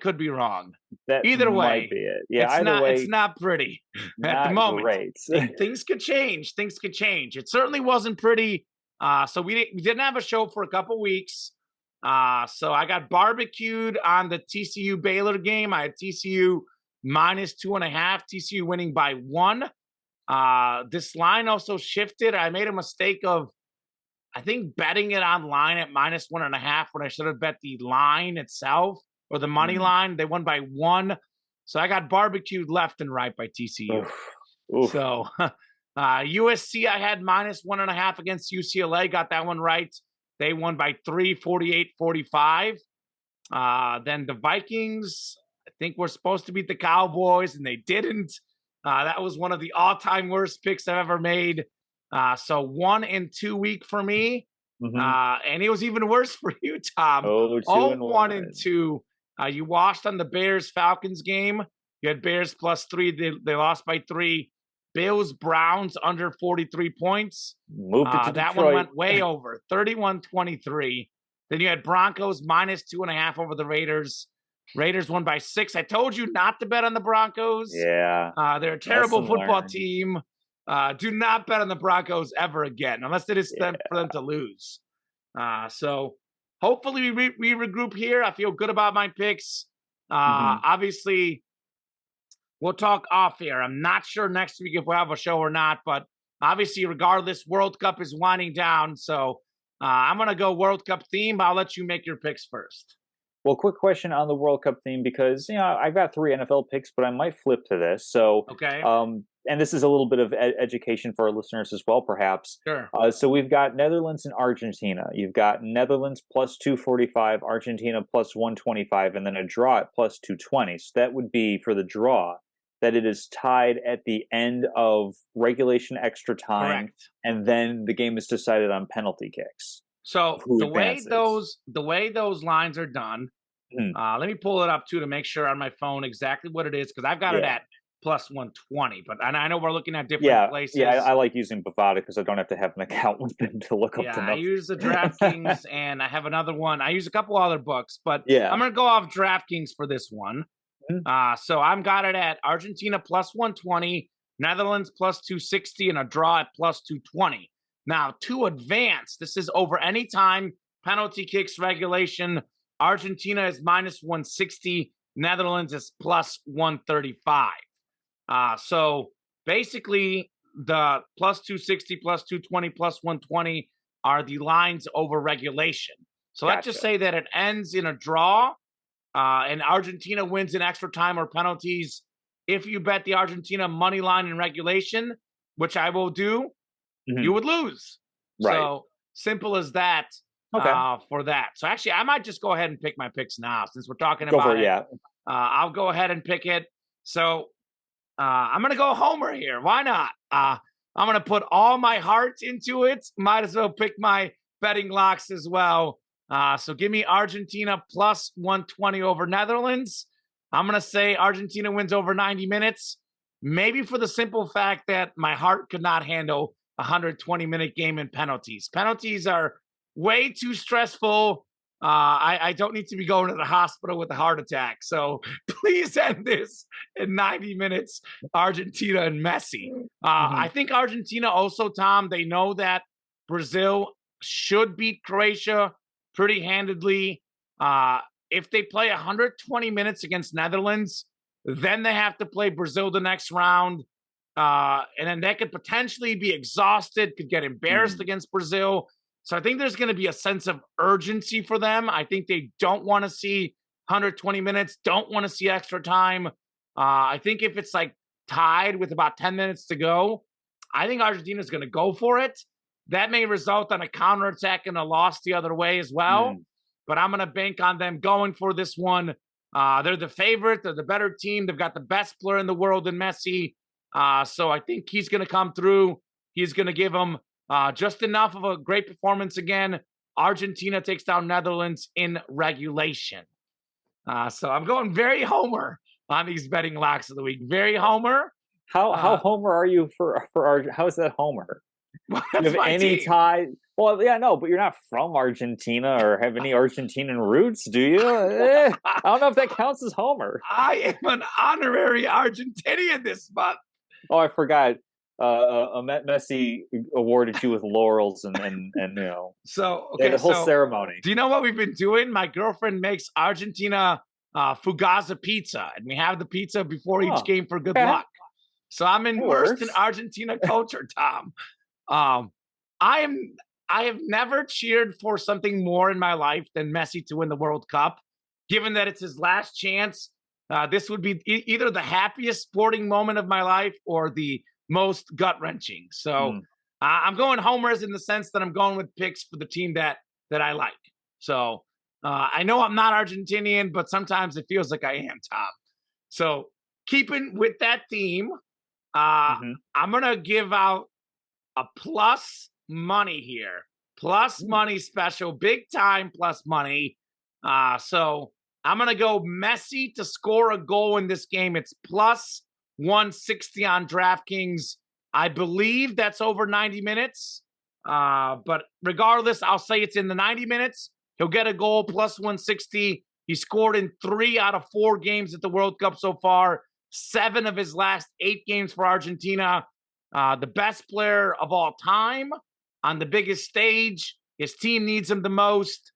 Speaker 1: could be wrong.
Speaker 2: that
Speaker 1: Either
Speaker 2: might
Speaker 1: way,
Speaker 2: be it. Yeah, either
Speaker 1: it's
Speaker 2: way,
Speaker 1: not pretty at the
Speaker 2: not
Speaker 1: moment.
Speaker 2: great.
Speaker 1: Things could change. Things could change. It certainly wasn't pretty. So we didn't have a show for a couple weeks. So I got barbecued on the TCU Baylor game. I had TCU -2.5. TCU winning by 1. This line also shifted. I made a mistake of, I think, betting it online at -1.5 when I should have bet the line itself or the money
Speaker 2: Mm.
Speaker 1: line. They won by 1. So I got barbecued left and right by TCU.
Speaker 2: Oof. Oof.
Speaker 1: So USC, I had -1.5 against UCLA. Got that one right. They won by 3, 48-45. Then the Vikings, I think, were supposed to beat the Cowboys, and they didn't. That was one of the all-time worst picks I've ever made. So 1-2 week for me.
Speaker 2: Mhm.
Speaker 1: And it was even worse for you, Tom.
Speaker 2: Oh,
Speaker 1: 1-2. You washed on the Bears-Falcons game. You had Bears +3. They lost by 3. Bills Browns under 43 points.
Speaker 2: Moved it to
Speaker 1: That
Speaker 2: Detroit.
Speaker 1: one went way over, 31-23. Then you had Broncos -2.5 over the Raiders. Raiders won by 6. I told you not to bet on the Broncos.
Speaker 2: Yeah.
Speaker 1: They're a terrible
Speaker 2: Lesson
Speaker 1: football
Speaker 2: learned.
Speaker 1: team. Do not bet on the Broncos ever again, unless it is for them to lose. So hopefully we regroup here. I feel good about my picks.
Speaker 2: Mhm.
Speaker 1: Obviously, we'll talk off air. I'm not sure next week if we'll have a show or not, but obviously, regardless, World Cup is winding down. So I'm going to go World Cup theme. I'll let you make your picks first.
Speaker 2: Well, quick question on the World Cup theme because I've got 3 NFL picks, but I might flip to this. So,
Speaker 1: Okay.
Speaker 2: and this is a little bit of education for our listeners as well, perhaps.
Speaker 1: Sure.
Speaker 2: So we've got Netherlands and Argentina. You've got Netherlands +245, Argentina +125, and then a draw at +220. So that would be for the draw that it is tied at the end of regulation extra time,
Speaker 1: Correct.
Speaker 2: and then the game is decided on penalty kicks.
Speaker 1: So
Speaker 2: Who
Speaker 1: the way
Speaker 2: advances?
Speaker 1: those lines are done,
Speaker 2: Mhm.
Speaker 1: let me pull it up too to make sure on my phone exactly what it is, because I've got it
Speaker 2: Yeah.
Speaker 1: at +120. But and I know we're looking at different
Speaker 2: Yeah,
Speaker 1: places.
Speaker 2: yeah, I like using Bovada because I don't have to have an account with them to look up
Speaker 1: Yeah,
Speaker 2: the
Speaker 1: I
Speaker 2: numbers.
Speaker 1: use the DraftKings, and I have another one. I use a couple other books, but
Speaker 2: Yeah.
Speaker 1: I'm gonna go off DraftKings for this one.
Speaker 2: Mhm.
Speaker 1: So I'm got it at Argentina +120, Netherlands +260, and a draw at +220. Now, to advance, this is over any time, penalty kicks regulation. Argentina is -160, Netherlands is +135. So basically, the +260, +220, +120 are the lines over regulation. So let's just
Speaker 2: Gotcha.
Speaker 1: say that it ends in a draw, and Argentina wins in extra time or penalties. If you bet the Argentina money line in regulation, which I will do,
Speaker 2: Mhm.
Speaker 1: you would lose.
Speaker 2: Right.
Speaker 1: So simple as that.
Speaker 2: Okay.
Speaker 1: For that. So actually, I might just go ahead and pick my picks now since we're talking
Speaker 2: Go
Speaker 1: about
Speaker 2: for it,
Speaker 1: it.
Speaker 2: yeah.
Speaker 1: I'll go ahead and pick it. So I'm going to go Homer here. Why not? I'm going to put all my heart into it. Might as well pick my betting locks as well. So give me Argentina +120 over Netherlands. I'm going to say Argentina wins over 90 minutes, maybe for the simple fact that my heart could not handle a 120-minute game in penalties. Penalties are way too stressful. I don't need to be going to the hospital with a heart attack. So please end this in 90 minutes, Argentina and Messi. I think Argentina also, Tom, they know that Brazil should beat Croatia pretty handedly. If they play 120 minutes against Netherlands, then they have to play Brazil the next round. And then they could potentially be exhausted, could get embarrassed against Brazil. So I think there's going to be a sense of urgency for them. I think they don't want to see 120 minutes. Don't want to see extra time. I think if it's like tied with about 10 minutes to go, I think Argentina is going to go for it. That may result in a counterattack and a loss the other way as well. But I'm going to bank on them going for this one. They're the favorite. They're the better team. They've got the best player in the world in Messi. So I think he's going to come through. He's going to give them just enough of a great performance again. Argentina takes down Netherlands in regulation. So I'm going very homer on these betting locks of the week. Very homer.
Speaker 2: How homer are you for how is that homer?
Speaker 1: Well,
Speaker 2: Do you have any tie? Well, yeah, no, but you're not from Argentina or have any Argentinian roots, do you? I don't know if that counts as homer.
Speaker 1: I am an honorary Argentinian this month.
Speaker 2: Oh, I forgot. Messi awarded you with laurels and you know.
Speaker 1: So okay,
Speaker 2: the whole ceremony.
Speaker 1: Do you know what we've been doing? My girlfriend makes Argentina Fugaza pizza, and we have the pizza before each game for good luck. So I'm immersed in Argentina culture, Tom. I have never cheered for something more in my life than Messi to win the World Cup. Given that it's his last chance, this would be either the happiest sporting moment of my life or the most gut-wrenching. So I'm going homers in the sense that I'm going with picks for the team that I like. So I know I'm not Argentinian, but sometimes it feels like I am, Tom. So keeping with that theme, I'm going to give out a plus money here. Plus money special, big time plus money. So I'm going to go Messi to score a goal in this game. It's plus 160 on DraftKings. I believe that's over 90 minutes. But regardless, I'll say it's in the 90 minutes. He'll get a goal plus 160. He scored in 3 out of 4 games at the World Cup so far. 7 of his last 8 games for Argentina. The best player of all time on the biggest stage. His team needs him the most.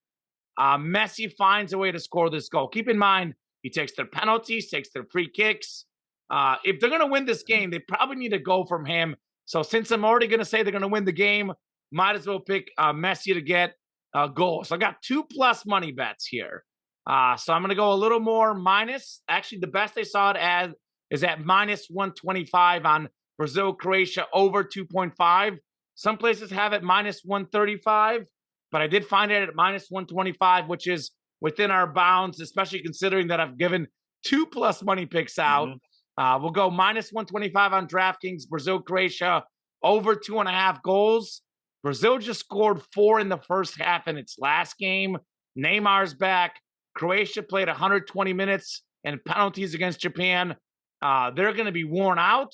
Speaker 1: Messi finds a way to score this goal. Keep in mind, he takes their penalties, takes their free kicks. If they're going to win this game, they probably need a goal from him. So since I'm already going to say they're going to win the game, might as well pick Messi to get a goal. So I got 2 plus money bets here. So I'm going to go a little more minus. Actually, the best I saw it as is at minus 125 on Brazil, Croatia over 2.5. Some places have it minus 135, but I did find it at minus 125, which is within our bounds, especially considering that I've given 2 plus money picks out. We'll go minus 125 on DraftKings, Brazil, Croatia over 2.5 goals. Brazil just scored 4 in the first half in its last game. Neymar's back. Croatia played 120 minutes and penalties against Japan. They're going to be worn out.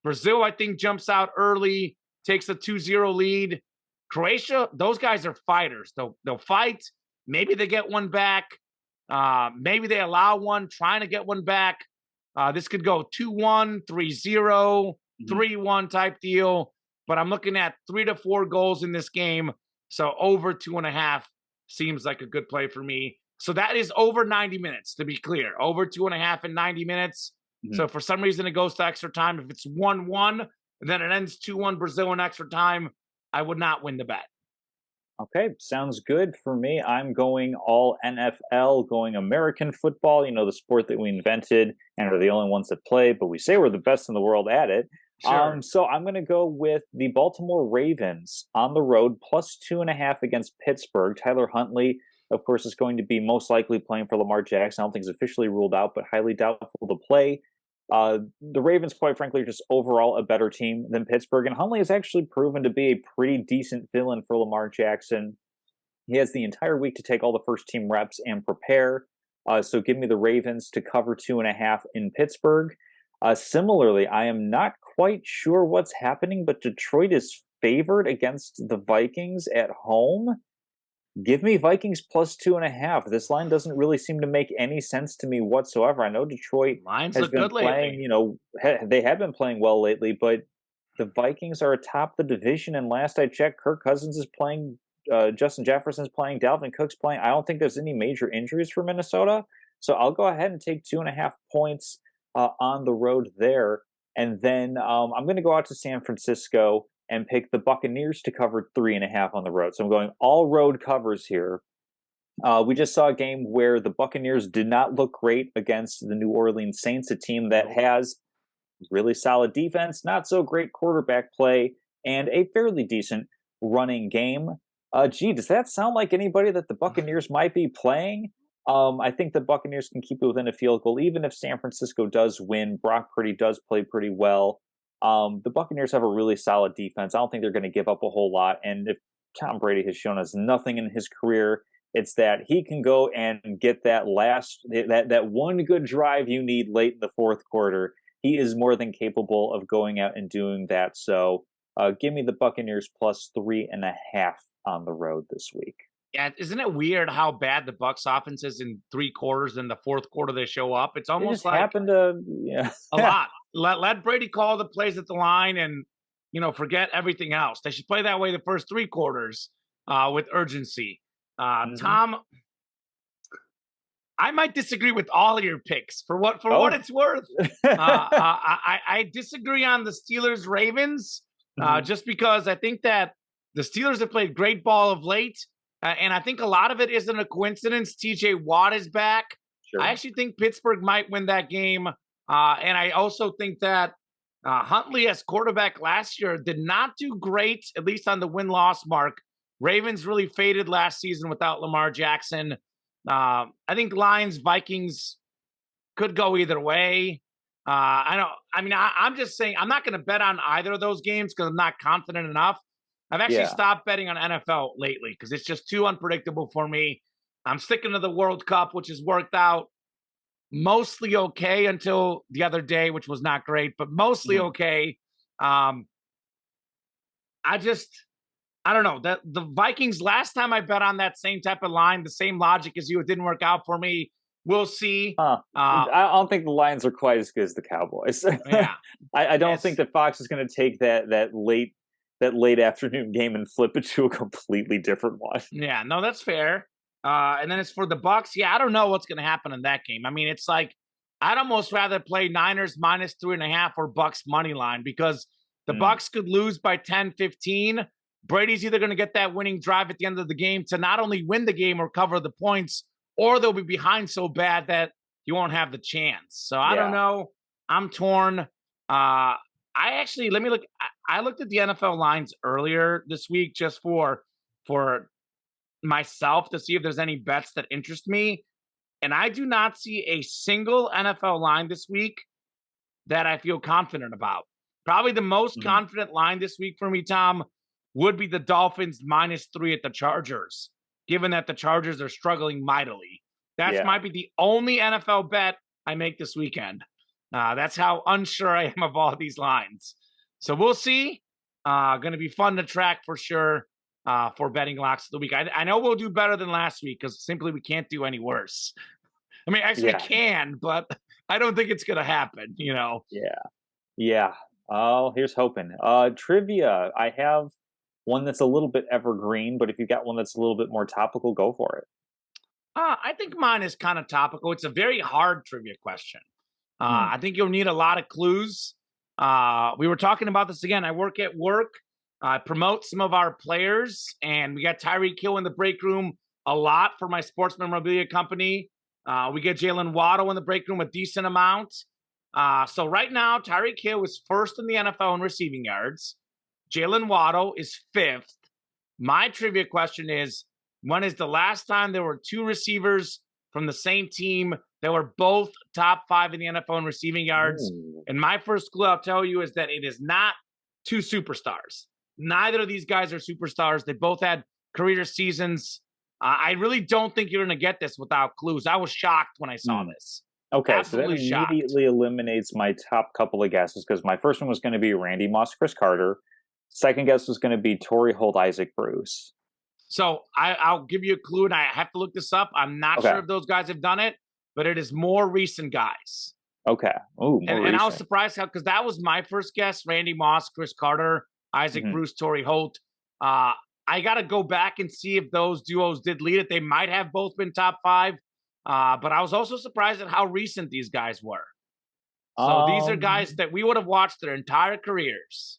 Speaker 1: Brazil, I think, jumps out early, takes a 2-0 lead. Croatia, those guys are fighters. They'll fight. Maybe they get one back. Maybe they allow one, trying to get one back. This could go 2-1, 3-0, 3-1 type deal. But I'm looking at 3 to 4 goals in this game. So over 2.5 seems like a good play for me. So that is over 90 minutes, to be clear. Over 2.5 in 90 minutes. So if for some reason it goes to extra time, if it's 1-1, then it ends 2-1 Brazil in extra time, I would not win the bet.
Speaker 2: Okay, sounds good for me. I'm going all NFL, going American football, you know, the sport that we invented and are the only ones that play, but we say we're the best in the world at it.
Speaker 1: Sure.
Speaker 2: So I'm going to go with the Baltimore Ravens on the road, plus 2.5 against Pittsburgh. Tyler Huntley, of course, is going to be most likely playing for Lamar Jackson. I don't think he's officially ruled out, but highly doubtful to play. The Ravens, quite frankly, are just overall a better team than Pittsburgh. And Huntley has actually proven to be a pretty decent fill-in for Lamar Jackson. He has the entire week to take all the first-team reps and prepare. So give me the Ravens to cover 2.5 in Pittsburgh. Similarly, I am not quite sure what's happening, but Detroit is favored against the Vikings at home. Give me Vikings plus 2.5. This line doesn't really seem to make any sense to me whatsoever. I know Detroit
Speaker 1: Lines
Speaker 2: has
Speaker 1: look
Speaker 2: been
Speaker 1: good
Speaker 2: playing,
Speaker 1: lately.
Speaker 2: you know, they have been playing well lately, but the Vikings are atop the division. And last I checked, Kirk Cousins is playing, Justin Jefferson's playing, Dalvin Cook's playing. I don't think there's any major injuries for Minnesota. So I'll go ahead and take 2.5 points on the road there. And then I'm going to go out to San Francisco and pick the Buccaneers to cover 3.5 on the road. So I'm going all road covers here. We just saw a game where the Buccaneers did not look great against the New Orleans Saints, a team that has really solid defense, not so great quarterback play, and a fairly decent running game. Does that sound like anybody that the Buccaneers might be playing? I think the Buccaneers can keep it within a field goal, even if San Francisco does win. Brock Purdy does play pretty well. The Buccaneers have a really solid defense. I don't think they're going to give up a whole lot. And if Tom Brady has shown us nothing in his career, it's that he can go and get that one good drive you need late in the fourth quarter. He is more than capable of going out and doing that. So give me the Buccaneers plus 3.5 on the road this week.
Speaker 1: Yeah, isn't it weird how bad the Bucks offense is in three quarters? In the fourth quarter, they show up. It's
Speaker 2: It
Speaker 1: almost
Speaker 2: just
Speaker 1: like
Speaker 2: happened to, yeah.
Speaker 1: a lot. Let Brady call the plays at the line, and forget everything else. They should play that way the first three quarters with urgency.
Speaker 2: Mhm.
Speaker 1: Tom, I might disagree with all of your picks for what
Speaker 2: Oh.
Speaker 1: it's worth. I disagree on the Steelers Ravens
Speaker 2: Mhm.
Speaker 1: just because I think that the Steelers have played great ball of late, and I think a lot of it isn't a coincidence. T.J. Watt is back. I
Speaker 2: Sure.
Speaker 1: actually think Pittsburgh might win that game, and I also think that Huntley as quarterback last year did not do great, at least on the win-loss mark. Ravens really faded last season without Lamar Jackson. I think Lions Vikings could go either way. I don't. I mean, I'm just saying I'm not going to bet on either of those games because I'm not confident enough. I've actually
Speaker 2: Yeah.
Speaker 1: stopped betting on NFL lately because it's just too unpredictable for me. I'm sticking to the World Cup, which has worked out mostly okay until the other day, which was not great, but mostly
Speaker 2: Mhm.
Speaker 1: okay. Um, I just I don't know. The Vikings last time I bet on that same type of line, the same logic as you, it didn't work out for me. We'll see.
Speaker 2: Huh. I don't think the Lions are quite as good as the Cowboys.
Speaker 1: Yeah.
Speaker 2: I don't think
Speaker 1: It's
Speaker 2: that Fox is going to take that late afternoon game and flip it to a completely different one.
Speaker 1: yeah, no, that's fair. And then as for the Bucks, yeah, I don't know what's gonna happen in that game. I mean, it's like I'd almost rather play Niners minus 3.5 or Bucks money line because the
Speaker 2: Mm,
Speaker 1: Bucks could lose by 10, 15. Brady's either going to get that winning drive at the end of the game to not only win the game or cover the points, or they'll be behind so bad that you won't have the chance. So I don't
Speaker 2: yeah.
Speaker 1: know. I'm torn. I actually let me look. I looked at the NFL lines earlier this week just for myself to see if there's any bets that interest me, and I do not see a single NFL line this week that I feel confident about. Probably the most
Speaker 2: Mhm.
Speaker 1: confident line this week for me, Tom, would be the Dolphins -3 at the Chargers, given that the Chargers are struggling mightily. That's
Speaker 2: Yeah.
Speaker 1: might be the only NFL bet I make this weekend. That's how unsure I am of all these lines. So we'll see. Going to be fun to track for sure for betting locks of the week. I know we'll do better than last week because simply we can't do any worse. I mean, actually, we
Speaker 2: Yeah.
Speaker 1: can, but I don't think it's going to happen.
Speaker 2: Yeah. Yeah. Oh, here's hoping. Trivia. I have one that's a little bit evergreen, but if you got one that's a little bit more topical, go for it.
Speaker 1: I think mine is kind of topical. It's a very hard trivia question.
Speaker 2: Hmm.
Speaker 1: I think you'll need a lot of clues. We were talking about this again. I work at work. I promote some of our players, and we got Tyreek Hill in the break room a lot for my sports memorabilia company. We get Jalen Waddle in the break room a decent amount. So right now, Tyreek Hill is first in the NFL in receiving yards. Jalen Waddle is fifth. My trivia question is when is the last time there were two receivers from the same team that were both top five in the NFL in receiving yards?
Speaker 2: Ooh.
Speaker 1: And my first clue I'll tell you is that it is not two superstars. Neither of these guys are superstars. They both had career seasons. I really don't think you're going to get this without clues. I was shocked when I saw
Speaker 2: Hmm.
Speaker 1: this.
Speaker 2: Okay, so that
Speaker 1: Absolutely shocked.
Speaker 2: immediately eliminates my top couple of guesses because my first one was going to be Randy Moss, Chris Carter. Second guess was going to be Torrey Holt, Isaac Bruce.
Speaker 1: So I'll give you a clue, and I have to look this up. I'm not
Speaker 2: Okay.
Speaker 1: sure if those guys have done it, but it is more recent guys.
Speaker 2: Okay. Ooh, more
Speaker 1: And I was
Speaker 2: recent.
Speaker 1: surprised how because that was my first guess: Randy Moss, Chris Carter, Isaac
Speaker 2: Mhm.
Speaker 1: Bruce, Torrey Holt. Uh, I got to go back and see if those duos did lead it. They might have both been top five, but I was also surprised at how recent these guys were. So these are guys
Speaker 2: Um,
Speaker 1: that we would have watched their entire careers.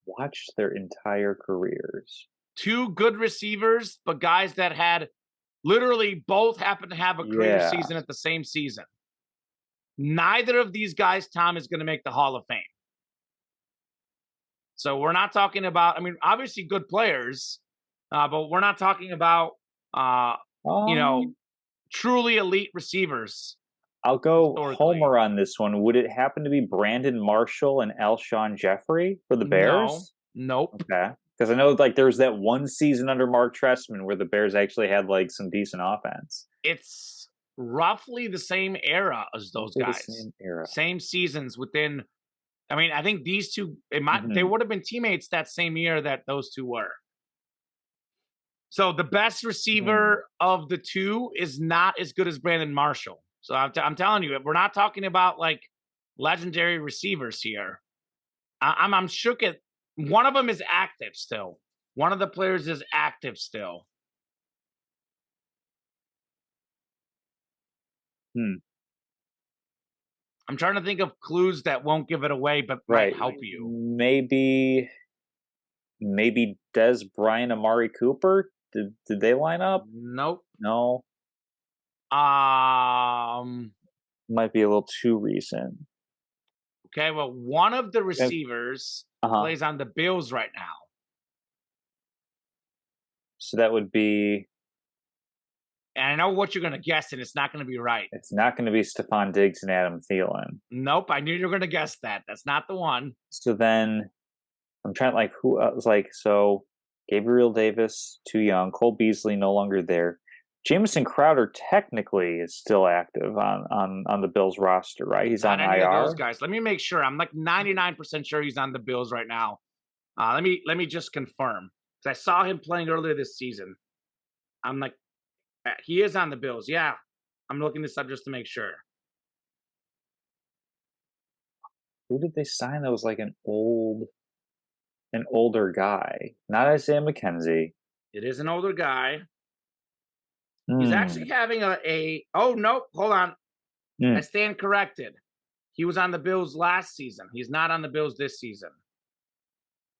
Speaker 2: watched their entire careers.
Speaker 1: Two good receivers, but guys that had Literally, both happen to have a career
Speaker 2: Yeah.
Speaker 1: season at the same season. Neither of these guys, Tom, is going to make the Hall of Fame. So we're not talking about, I mean, obviously good players, but we're not talking about,
Speaker 2: Um,
Speaker 1: truly elite receivers
Speaker 2: I'll go
Speaker 1: historically.
Speaker 2: Homer on this one. Would it happen to be Brandon Marshall and Alshon Jeffrey for the
Speaker 1: No,
Speaker 2: Bears?
Speaker 1: nope.
Speaker 2: Okay. Because I know like there was that one season under Mark Trestman where the Bears actually had like some decent offense.
Speaker 1: It's roughly the same era as those
Speaker 2: Roughly the
Speaker 1: guys.
Speaker 2: same era.
Speaker 1: Same seasons within. I mean, I think these two, they
Speaker 2: Mhm.
Speaker 1: would have been teammates that same year that those two were. So the best receiver of the two is not as good as Brandon Marshall. So I'm telling you, we're not talking about like legendary receivers here. I'm shook at one of them is active still. One of the players is active still.
Speaker 2: Hmm.
Speaker 1: I'm trying to think of clues that won't give it away, but might
Speaker 2: Right.
Speaker 1: help you.
Speaker 2: Maybe Des Bryant, Amari Cooper. Did they line up?
Speaker 1: Nope.
Speaker 2: No.
Speaker 1: Um.
Speaker 2: Might be a little too recent.
Speaker 1: Okay. Well, one of the receivers
Speaker 2: Uh-huh.
Speaker 1: plays on the Bills right now.
Speaker 2: So that would be.
Speaker 1: And I know what you're going to guess, and it's not going to be right.
Speaker 2: It's not going to be Stephon Diggs and Adam Thielen.
Speaker 1: Nope. I knew you were going to guess that. That's not the one.
Speaker 2: So then I'm trying like who else like so Gabriel Davis, too young, Cole Beasley no longer there. Jamison Crowder technically is still active on the Bills roster, right? He's
Speaker 1: Not
Speaker 2: on
Speaker 1: any of
Speaker 2: IR.
Speaker 1: those guys. Let me make sure. I'm like 99% sure he's on the Bills right now. Let me just confirm because I saw him playing earlier this season. I'm like, he is on the Bills. Yeah, I'm looking this up just to make sure.
Speaker 2: Who did they sign that was like an older guy? Not Isaiah McKenzie.
Speaker 1: It is an older guy. He's
Speaker 2: Hmm.
Speaker 1: actually having a. Oh nope, hold on. I stand corrected. He was on the Bills last season. He's not on the Bills this season.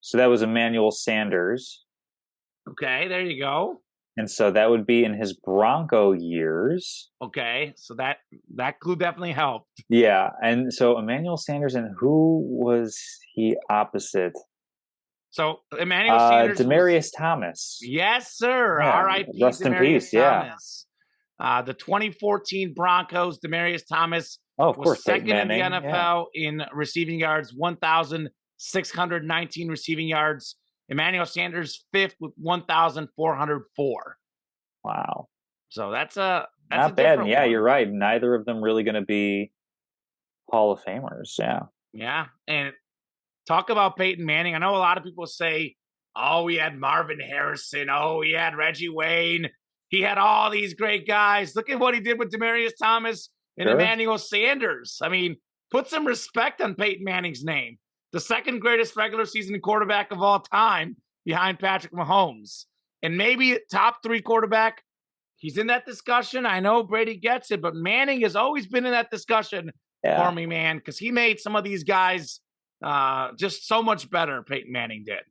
Speaker 2: So that was Emmanuel Sanders.
Speaker 1: Okay, there you go.
Speaker 2: And so that would be in his Bronco years.
Speaker 1: Okay, so that clue definitely helped.
Speaker 2: Yeah, and so Emmanuel Sanders, and who was he opposite?
Speaker 1: So Emmanuel Sanders,
Speaker 2: Demaryius Thomas.
Speaker 1: Yes, sir.
Speaker 2: Yeah,
Speaker 1: R.I.P.
Speaker 2: rest in
Speaker 1: Demaryius
Speaker 2: peace. Yeah.
Speaker 1: Thomas. The 2014 Broncos, Demaryius Thomas
Speaker 2: Oh, of
Speaker 1: was
Speaker 2: course.
Speaker 1: second in the
Speaker 2: Manning,
Speaker 1: NFL in receiving yards, 1,619 receiving yards. Emmanuel Sanders fifth with 1,404.
Speaker 2: Wow.
Speaker 1: So that's
Speaker 2: not bad.
Speaker 1: One.
Speaker 2: Yeah, you're right. Neither of them really going to be Hall of Famers. Yeah.
Speaker 1: Yeah, and talk about Peyton Manning. I know a lot of people say, "Oh, he had Marvin Harrison. Oh, he had Reggie Wayne. He had all these great guys. Look at what he did with Demaryius Thomas and Emmanuel Sanders." I mean, put some respect on Peyton Manning's name. The second greatest regular season quarterback of all time behind Patrick Mahomes. And maybe top 3 quarterback. He's in that discussion. I know Brady gets it, but Manning has always been in that discussion for me, man, because he made some of these guys just so much better. Peyton Manning did.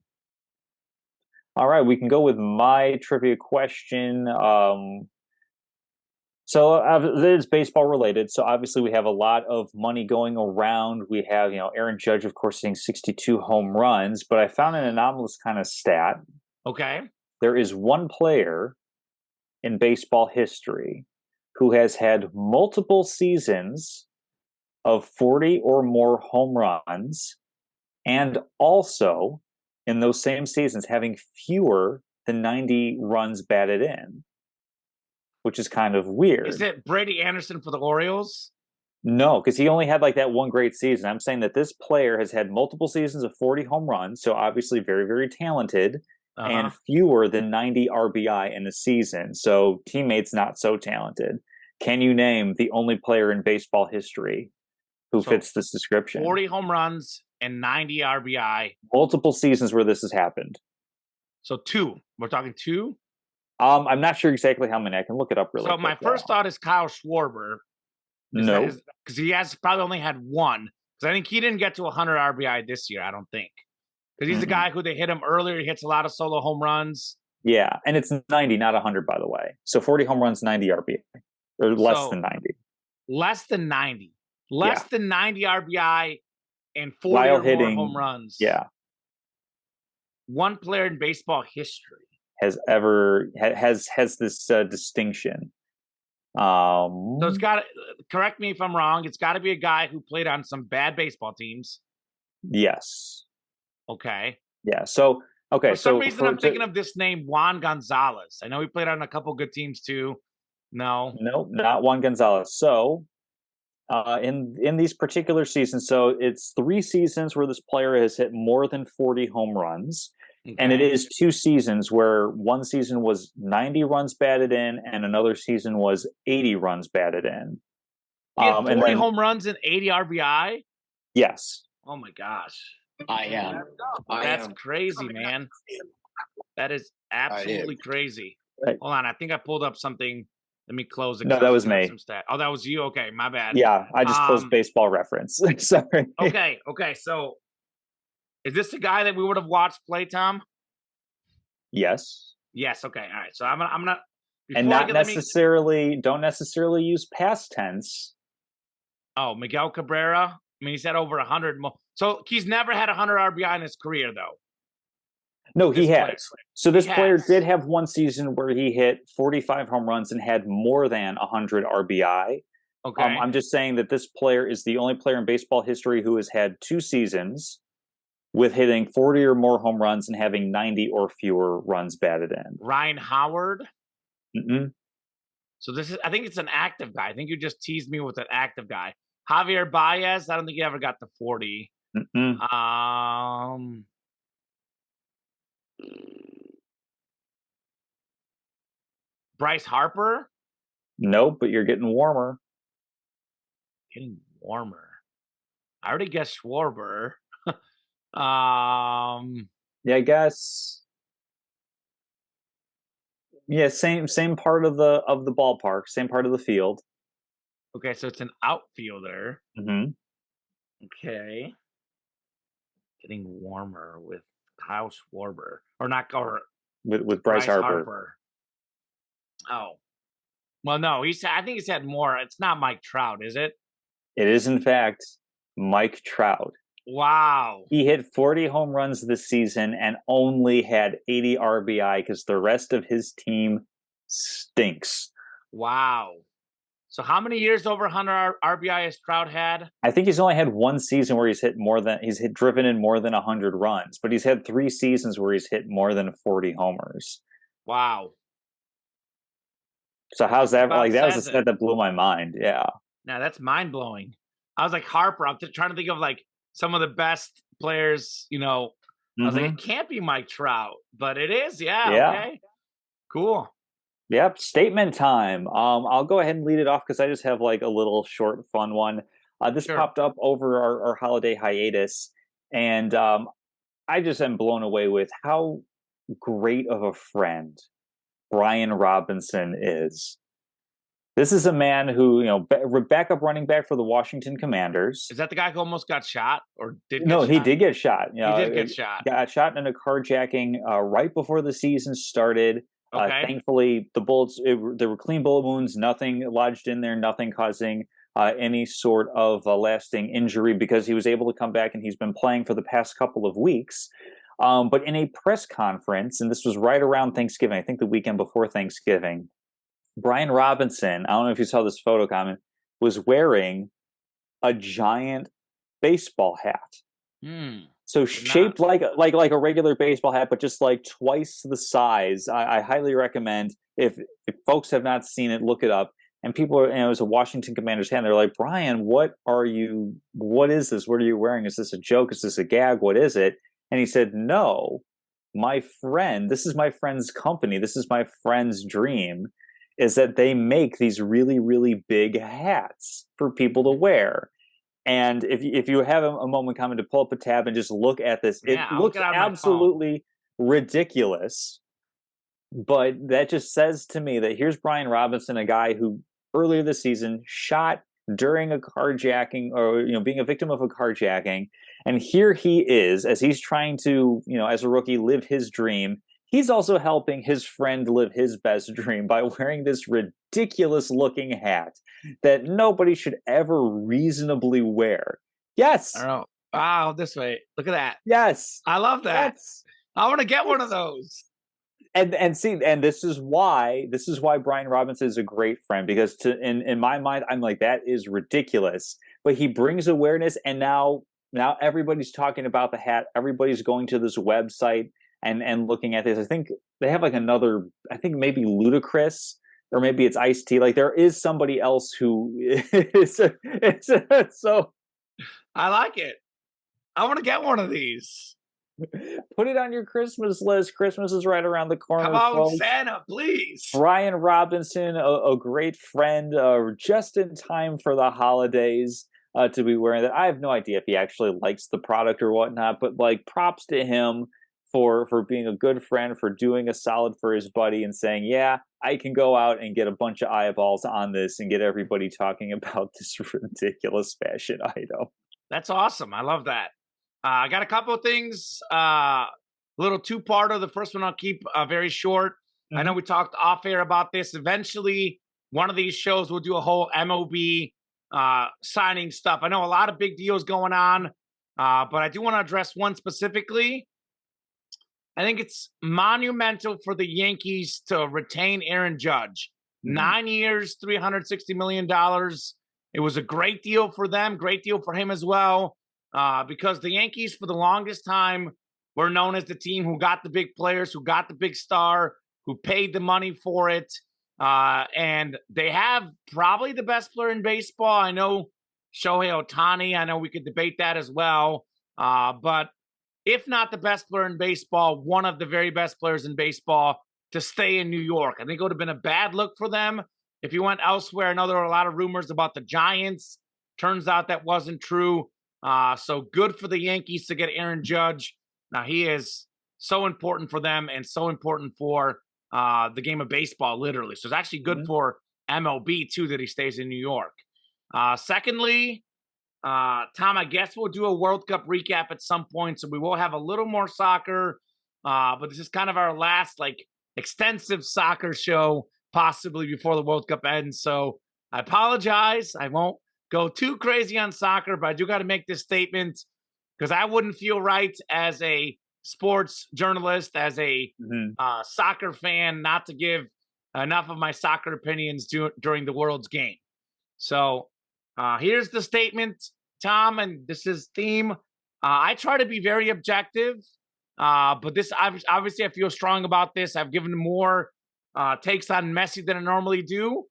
Speaker 2: All right, we can go with my trivia question. So it's baseball related. So obviously we have a lot of money going around. We have, Aaron Judge, of course, hitting 62 home runs, but I found an anomalous kind of stat.
Speaker 1: Okay.
Speaker 2: There is one player in baseball history who has had multiple seasons of 40 or more home runs, and also in those same seasons having fewer than 90 runs batted in, which is kind of weird.
Speaker 1: Is it Brady Anderson for the Orioles?
Speaker 2: No, because he only had like that one great season. I'm saying that this player has had multiple seasons of 40 home runs, so obviously very, very talented, and fewer than 90 RBI in a season. So teammates not so talented. Can you name the only player in baseball history who fits this description?
Speaker 1: 40 home runs and 90 RBI.
Speaker 2: Multiple seasons where this has happened.
Speaker 1: So 2. We're talking 2?
Speaker 2: I'm not sure exactly how many. I can look it up really quick.
Speaker 1: So my first thought is Kyle Schwarber.
Speaker 2: No.
Speaker 1: Because he has probably only had one. Because I think he didn't get to 100 RBI this year, I don't think. Because he's the guy who they hit him earlier. He hits a lot of solo home runs.
Speaker 2: Yeah, and it's 90, not 100, by the way. So 40 home runs, 90 RBI, or less
Speaker 1: So
Speaker 2: than 90.
Speaker 1: less than 90. Less
Speaker 2: Yeah,
Speaker 1: than 90 RBI and 40
Speaker 2: while
Speaker 1: or more home
Speaker 2: hitting,
Speaker 1: runs.
Speaker 2: yeah,
Speaker 1: One player in baseball history.
Speaker 2: has this distinction.
Speaker 1: So it's
Speaker 2: Um,
Speaker 1: got to, correct me if I'm wrong, it's got to be a guy who played on some bad baseball teams.
Speaker 2: yes,
Speaker 1: Okay.
Speaker 2: yeah. So okay,
Speaker 1: For some
Speaker 2: so
Speaker 1: reason, I'm thinking of this name, Juan Gonzalez. I know he played on a couple good teams too. No.
Speaker 2: no, not Juan Gonzalez. So in these particular seasons, so it's 3 seasons where this player has hit more than 40 home runs. And it
Speaker 1: Okay.
Speaker 2: is 2 seasons where one season was 90 runs batted in and another season was 80 runs batted in.
Speaker 1: He had
Speaker 2: And
Speaker 1: 40
Speaker 2: then,
Speaker 1: home runs and 80 RBI.
Speaker 2: yes,
Speaker 1: Oh my gosh.
Speaker 3: I am. I
Speaker 1: That's
Speaker 3: am.
Speaker 1: crazy, man. That is absolutely crazy.
Speaker 2: Right.
Speaker 1: Hold on. I think I pulled up something. Let me close it.
Speaker 2: No,
Speaker 1: 'cause I
Speaker 2: that was
Speaker 1: looking at
Speaker 2: me.
Speaker 1: Some stat. Oh, that was you. Okay, my bad.
Speaker 2: Yeah, I just closed
Speaker 1: Um,
Speaker 2: baseball reference. Sorry.
Speaker 1: Okay. So, is this the guy that we would have watched play, Tom?
Speaker 2: Yes.
Speaker 1: Yes. Okay. All right. So I'm gonna.
Speaker 2: And
Speaker 1: Before I
Speaker 2: not
Speaker 1: get, let me.
Speaker 2: necessarily, don't necessarily use past tense.
Speaker 1: Oh, Miguel Cabrera. I mean, he's had over 100. So he's never had 100 RBI in his career, though.
Speaker 2: No, he
Speaker 1: This player.
Speaker 2: has. So this
Speaker 1: He
Speaker 2: player
Speaker 1: has.
Speaker 2: did have one season where he hit 45 home runs and had more than 100 RBI.
Speaker 1: Okay.
Speaker 2: I'm just saying that this player is the only player in baseball history who has had 2 seasons with hitting 40 or more home runs and having 90 or fewer runs batted in.
Speaker 1: Ryan Howard.
Speaker 2: Mm-mm.
Speaker 1: So this is. I think it's an active guy. I think you just teased me with an active guy. Javier Baez. I don't think he ever got to 40.
Speaker 2: Mm-mm.
Speaker 1: Bryce Harper.
Speaker 2: Nope, but you're getting warmer.
Speaker 1: Getting warmer. I already guessed Schwarber. um.
Speaker 2: Yeah, I guess. Yeah, same part of the ballpark, same part of the field.
Speaker 1: Okay, so it's an outfielder.
Speaker 2: Mm-hmm.
Speaker 1: Okay. Getting warmer with Kyle Schwarber. Or not, or
Speaker 2: With Bryce Harper.
Speaker 1: Oh. Well, no, I think he's had more. It's not Mike Trout, is it?
Speaker 2: It is, in fact, Mike Trout.
Speaker 1: Wow.
Speaker 2: He hit 40 home runs this season and only had 80 RBI because the rest of his team stinks.
Speaker 1: Wow. So how many years over 100 RBI has Trout had?
Speaker 2: I think he's only had one season where he's driven in more than 100 runs, but he's had 3 seasons where he's hit more than 40 homers.
Speaker 1: Wow.
Speaker 2: So how's that?
Speaker 1: About
Speaker 2: Like that was a
Speaker 1: says
Speaker 2: stat that blew my mind. Yeah.
Speaker 1: Now that's mind blowing. I was like Harper. I'm trying to think of like some of the best players. I was like, it can't be Mike Trout, but it is. Yeah.
Speaker 2: Yeah.
Speaker 1: Okay. Cool.
Speaker 2: Yep, statement time. I'll go ahead and lead it off because I just have like a little short, fun one. This
Speaker 1: Sure.
Speaker 2: popped up over our holiday hiatus, and I just am blown away with how great of a friend Brian Robinson is. This is a man who, backup running back for the Washington Commanders.
Speaker 1: Is that the guy who almost got shot or did?
Speaker 2: No,
Speaker 1: he
Speaker 2: did get shot.
Speaker 1: He did get shot.
Speaker 2: Got shot in a carjacking right before the season started.
Speaker 1: Okay.
Speaker 2: Thankfully, the bullets, there were clean bullet wounds, nothing lodged in there, nothing causing any sort of lasting injury because he was able to come back and he's been playing for the past couple of weeks. But in a press conference, and this was right around Thanksgiving, I think the weekend before Thanksgiving, Brian Robinson, I don't know if you saw this photo comment, was wearing a giant baseball hat. So shaped like a regular baseball hat, but just like twice the size. I highly recommend if folks have not seen it, look it up. And people are, it was a Washington Commanders hat. They're like, Brian, what is this? What are you wearing? Is this a joke? Is this a gag? What is it? And he said, no, my friend, this is my friend's company. This is my friend's dream, is that they make these really, really big hats for people to wear. And if you have a moment coming to pull up a tab and just look at this, it looks absolutely ridiculous. But that just says to me that here's Brian Robinson, a guy who earlier this season shot during a carjacking or being a victim of a carjacking. And here he is, as he's trying to, as a rookie, live his dream. he's also helping his friend live his best dream by wearing this ridiculous looking hat that nobody should ever reasonably wear.
Speaker 1: I
Speaker 2: Yes.
Speaker 1: don't know. Wow, this way. Look at that.
Speaker 2: Yes.
Speaker 1: I love that.
Speaker 2: Yes.
Speaker 1: I want to get one of those.
Speaker 2: And see, and this is why Brian Robinson is a great friend, because in my mind, I'm like, that is ridiculous. But he brings awareness, and now everybody's talking about the hat. Everybody's going to this website and looking at this. I think they have like another, I think maybe Ludacris, or maybe it's Ice-T. Like there is somebody else who is so.
Speaker 1: I like it. I want to get one of these.
Speaker 2: Put it on your Christmas list. Christmas is right around the corner.
Speaker 1: Come on,
Speaker 2: folks.
Speaker 1: Santa, please.
Speaker 2: Brian Robinson, a great friend, just in time for the holidays to be wearing that. I have no idea if he actually likes the product or whatnot, but like props to him for being a good friend, for doing a solid for his buddy and saying, yeah, I can go out and get a bunch of eyeballs on this and get everybody talking about this ridiculous fashion item.
Speaker 1: That's awesome. I love that. I got a couple of things. Little two-parter. The first one I'll keep very short. Mm-hmm. I know we talked off air about this. Eventually, one of these shows will do a whole MLB signing stuff. I know a lot of big deals going on, but I do want to address one specifically. I think it's monumental for the Yankees to retain Aaron Judge. Mm-hmm. 9 years, $360 million. It was a great deal for them, great deal for him as well. Because the Yankees, for the longest time, were known as the team who got the big players, who got the big star, who paid the money for it. And they have probably the best player in baseball. I know Shohei Ohtani. I know we could debate that as well. But if not the best player in baseball, one of the very best players in baseball to stay in New York. I think it would have been a bad look for them if he went elsewhere. I know there were a lot of rumors about the Giants. Turns out that wasn't true. So good for the Yankees to get Aaron Judge. Now, he is so important for them and so important for the game of baseball, literally. So it's actually good for MLB, too, that he stays in New York. Secondly, Tom, I guess we'll do a World Cup recap at some point, so we will have a little more soccer. But this is kind of our last, extensive soccer show, possibly before the World Cup ends. So I apologize. I won't go too crazy on soccer, but I do got to make this statement because I wouldn't feel right as a sports journalist, as a soccer fan, not to give enough of my soccer opinions during the World's game. So here's the statement, Tom, and this is theme. I try to be very objective, but this obviously I feel strong about this. I've given more takes on Messi than I normally do.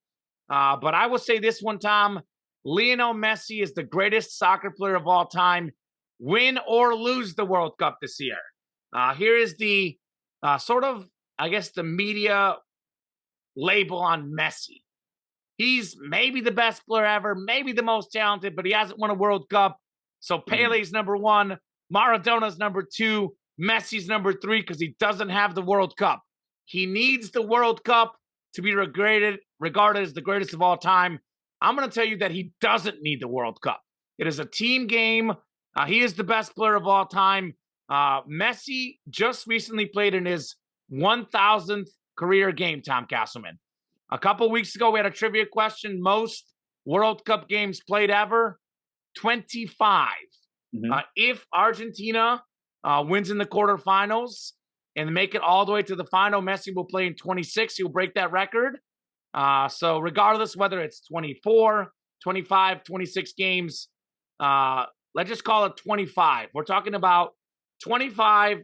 Speaker 1: But I will say this one, Tom. Lionel Messi is the greatest soccer player of all time, win or lose the World Cup this year. Here is the the media label on Messi. He's maybe the best player ever, maybe the most talented, but he hasn't won a World Cup. So Pele's number one, Maradona's number two, Messi's number three because he doesn't have the World Cup. He needs the World Cup to be regarded as the greatest of all time. I'm going to tell you that he doesn't need the World Cup. It is a team game. He is the best player of all time. Messi just recently played in his 1,000th career game, Tom Castleman. A couple weeks ago, we had a trivia question. Most World Cup games played ever, 25. If Argentina wins in the quarterfinals and make it all the way to the final, Messi will play in 26. He'll break that record. So regardless whether it's 24, 25, 26 games, let's just call it 25. We're talking about 25,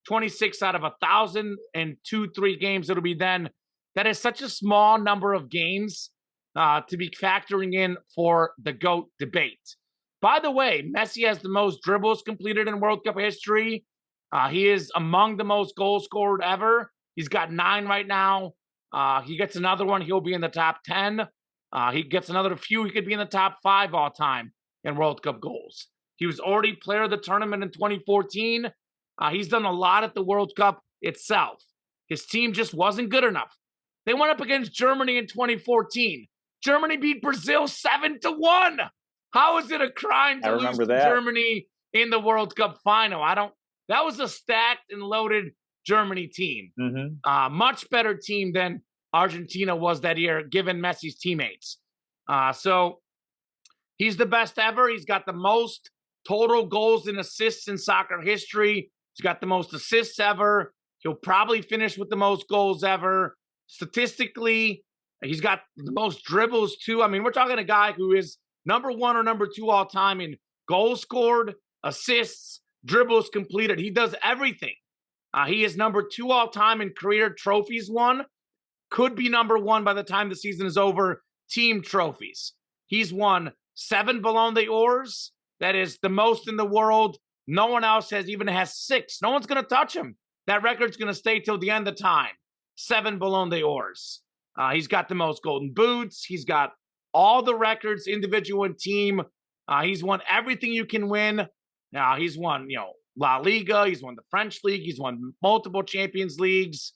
Speaker 1: 26 out of 1,002-3 games. It'll be then. That is such a small number of games to be factoring in for the GOAT debate. By the way, Messi has the most dribbles completed in World Cup history. He is among the most goals scored ever. He's got 9 right now. He gets another one, he'll be in the top 10. He gets another few, he could be in the top 5 all time in World Cup goals. He was already player of the tournament in 2014. He's done a lot at the World Cup itself. His team just wasn't good enough. They went up against Germany in 2014. Germany beat Brazil 7-1. How is it a crime to lose to Germany in the World Cup final? That was a stacked and loaded Germany team.
Speaker 2: Mm-hmm.
Speaker 1: Much better team than Argentina was that year, given Messi's teammates. So he's the best ever. He's got the most total goals and assists in soccer history. He's got the most assists ever. He'll probably finish with the most goals ever. Statistically, he's got the most dribbles too. I mean, we're talking a guy who is number 1 or number 2 all time in goals scored, assists, dribbles completed. He does everything. He is number 2 all time in career trophies won. Could be number 1 by the time the season is over. Team trophies. He's won 7 Ballon d'Ors. That is the most in the world. No one else has 6. No one's going to touch him. That record's going to stay till the end of time. 7 Ballon d'Ors. He's got the most golden boots. He's got all the records, individual and team. He's won everything you can win. He's won, La Liga. He's won the French League. He's won multiple Champions Leagues.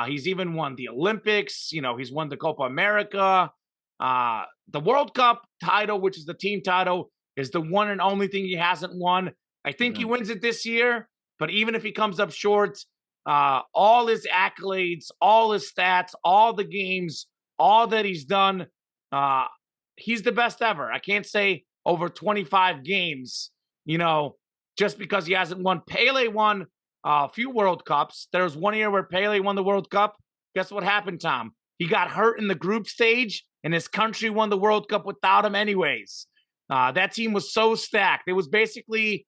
Speaker 1: He's even won the Olympics. He's won the Copa America. The World Cup title, which is the team title, is the one and only thing he hasn't won. I think he wins it this year, but even if he comes up short, all his accolades, all his stats, all the games, all that he's done, he's the best ever. I can't say over 25 games, just because he hasn't won. Pele won a few World Cups. There was one year where Pele won the World Cup. Guess what happened, Tom? He got hurt in the group stage, and his country won the World Cup without him anyways. That team was so stacked. It was basically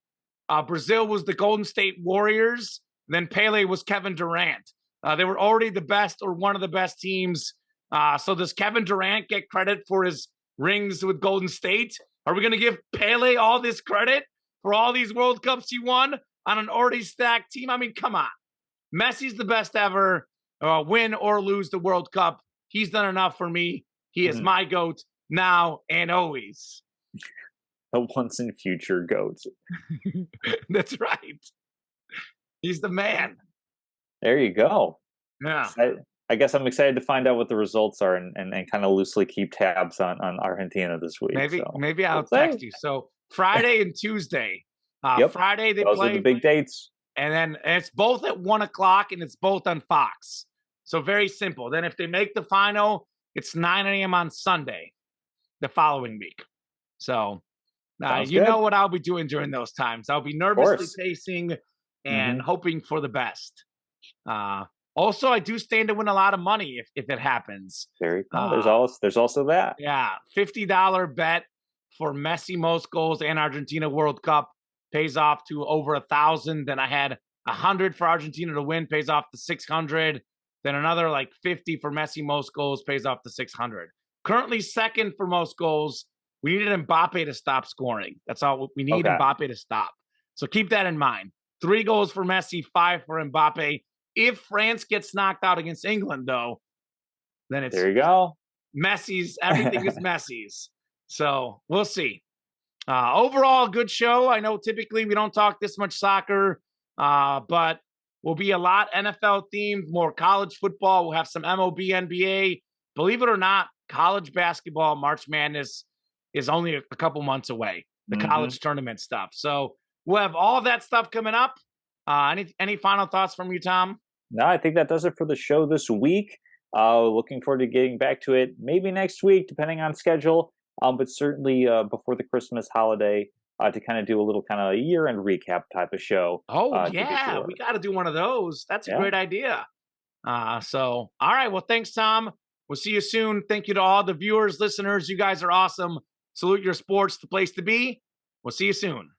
Speaker 1: Brazil was the Golden State Warriors. Then Pele was Kevin Durant. They were already the best or one of the best teams. So does Kevin Durant get credit for his rings with Golden State? Are we going to give Pele all this credit for all these World Cups he won on an already stacked team? I mean, come on. Messi's the best ever. Win or lose the World Cup. He's done enough for me. He is my GOAT now and always.
Speaker 2: A once and future GOAT.
Speaker 1: That's right. He's the man.
Speaker 2: There you go.
Speaker 1: Yeah.
Speaker 2: I guess I'm excited to find out what the results are and kind of loosely keep tabs on Argentina this week.
Speaker 1: Maybe I'll text you. So Friday and Tuesday. Friday they
Speaker 2: Those
Speaker 1: play
Speaker 2: are the big dates.
Speaker 1: And then it's both at 1:00 and it's both on Fox. So very simple. Then if they make the final, it's 9 a.m. on Sunday the following week. So know what I'll be doing during those times. I'll be nervously pacing and hoping for the best. Also, I do stand to win a lot of money if it happens.
Speaker 2: There you go. There's also that.
Speaker 1: Yeah, $50 bet for Messi most goals and Argentina World Cup pays off to over 1,000. Then I had 100 for Argentina to win, pays off to 600. Then another like 50 for Messi most goals pays off to 600. Currently second for most goals. We needed Mbappe to stop scoring. That's all we need. Mbappe to stop. So keep that in mind. 3 goals for Messi, 5 for Mbappe. If France gets knocked out against England, though, then it's
Speaker 2: there you go.
Speaker 1: Messi's. Everything is Messi's. So we'll see. Overall, good show. I know typically we don't talk this much soccer, but we'll be a lot NFL themed, more college football. We'll have some MLB, NBA. Believe it or not, college basketball, March Madness is only a couple months away. The college tournament stuff. So we'll have all that stuff coming up. Any final thoughts from you, Tom?
Speaker 2: No, I think that does it for the show this week. Looking forward to getting back to it maybe next week, depending on schedule. But certainly before the Christmas holiday to kind of do a little kind of year-end recap type of show.
Speaker 1: Oh, yeah. We got to do one of those. That's a great idea. All right. Well, thanks, Tom. We'll see you soon. Thank you to all the viewers, listeners. You guys are awesome. Salute Your Sports, the place to be. We'll see you soon.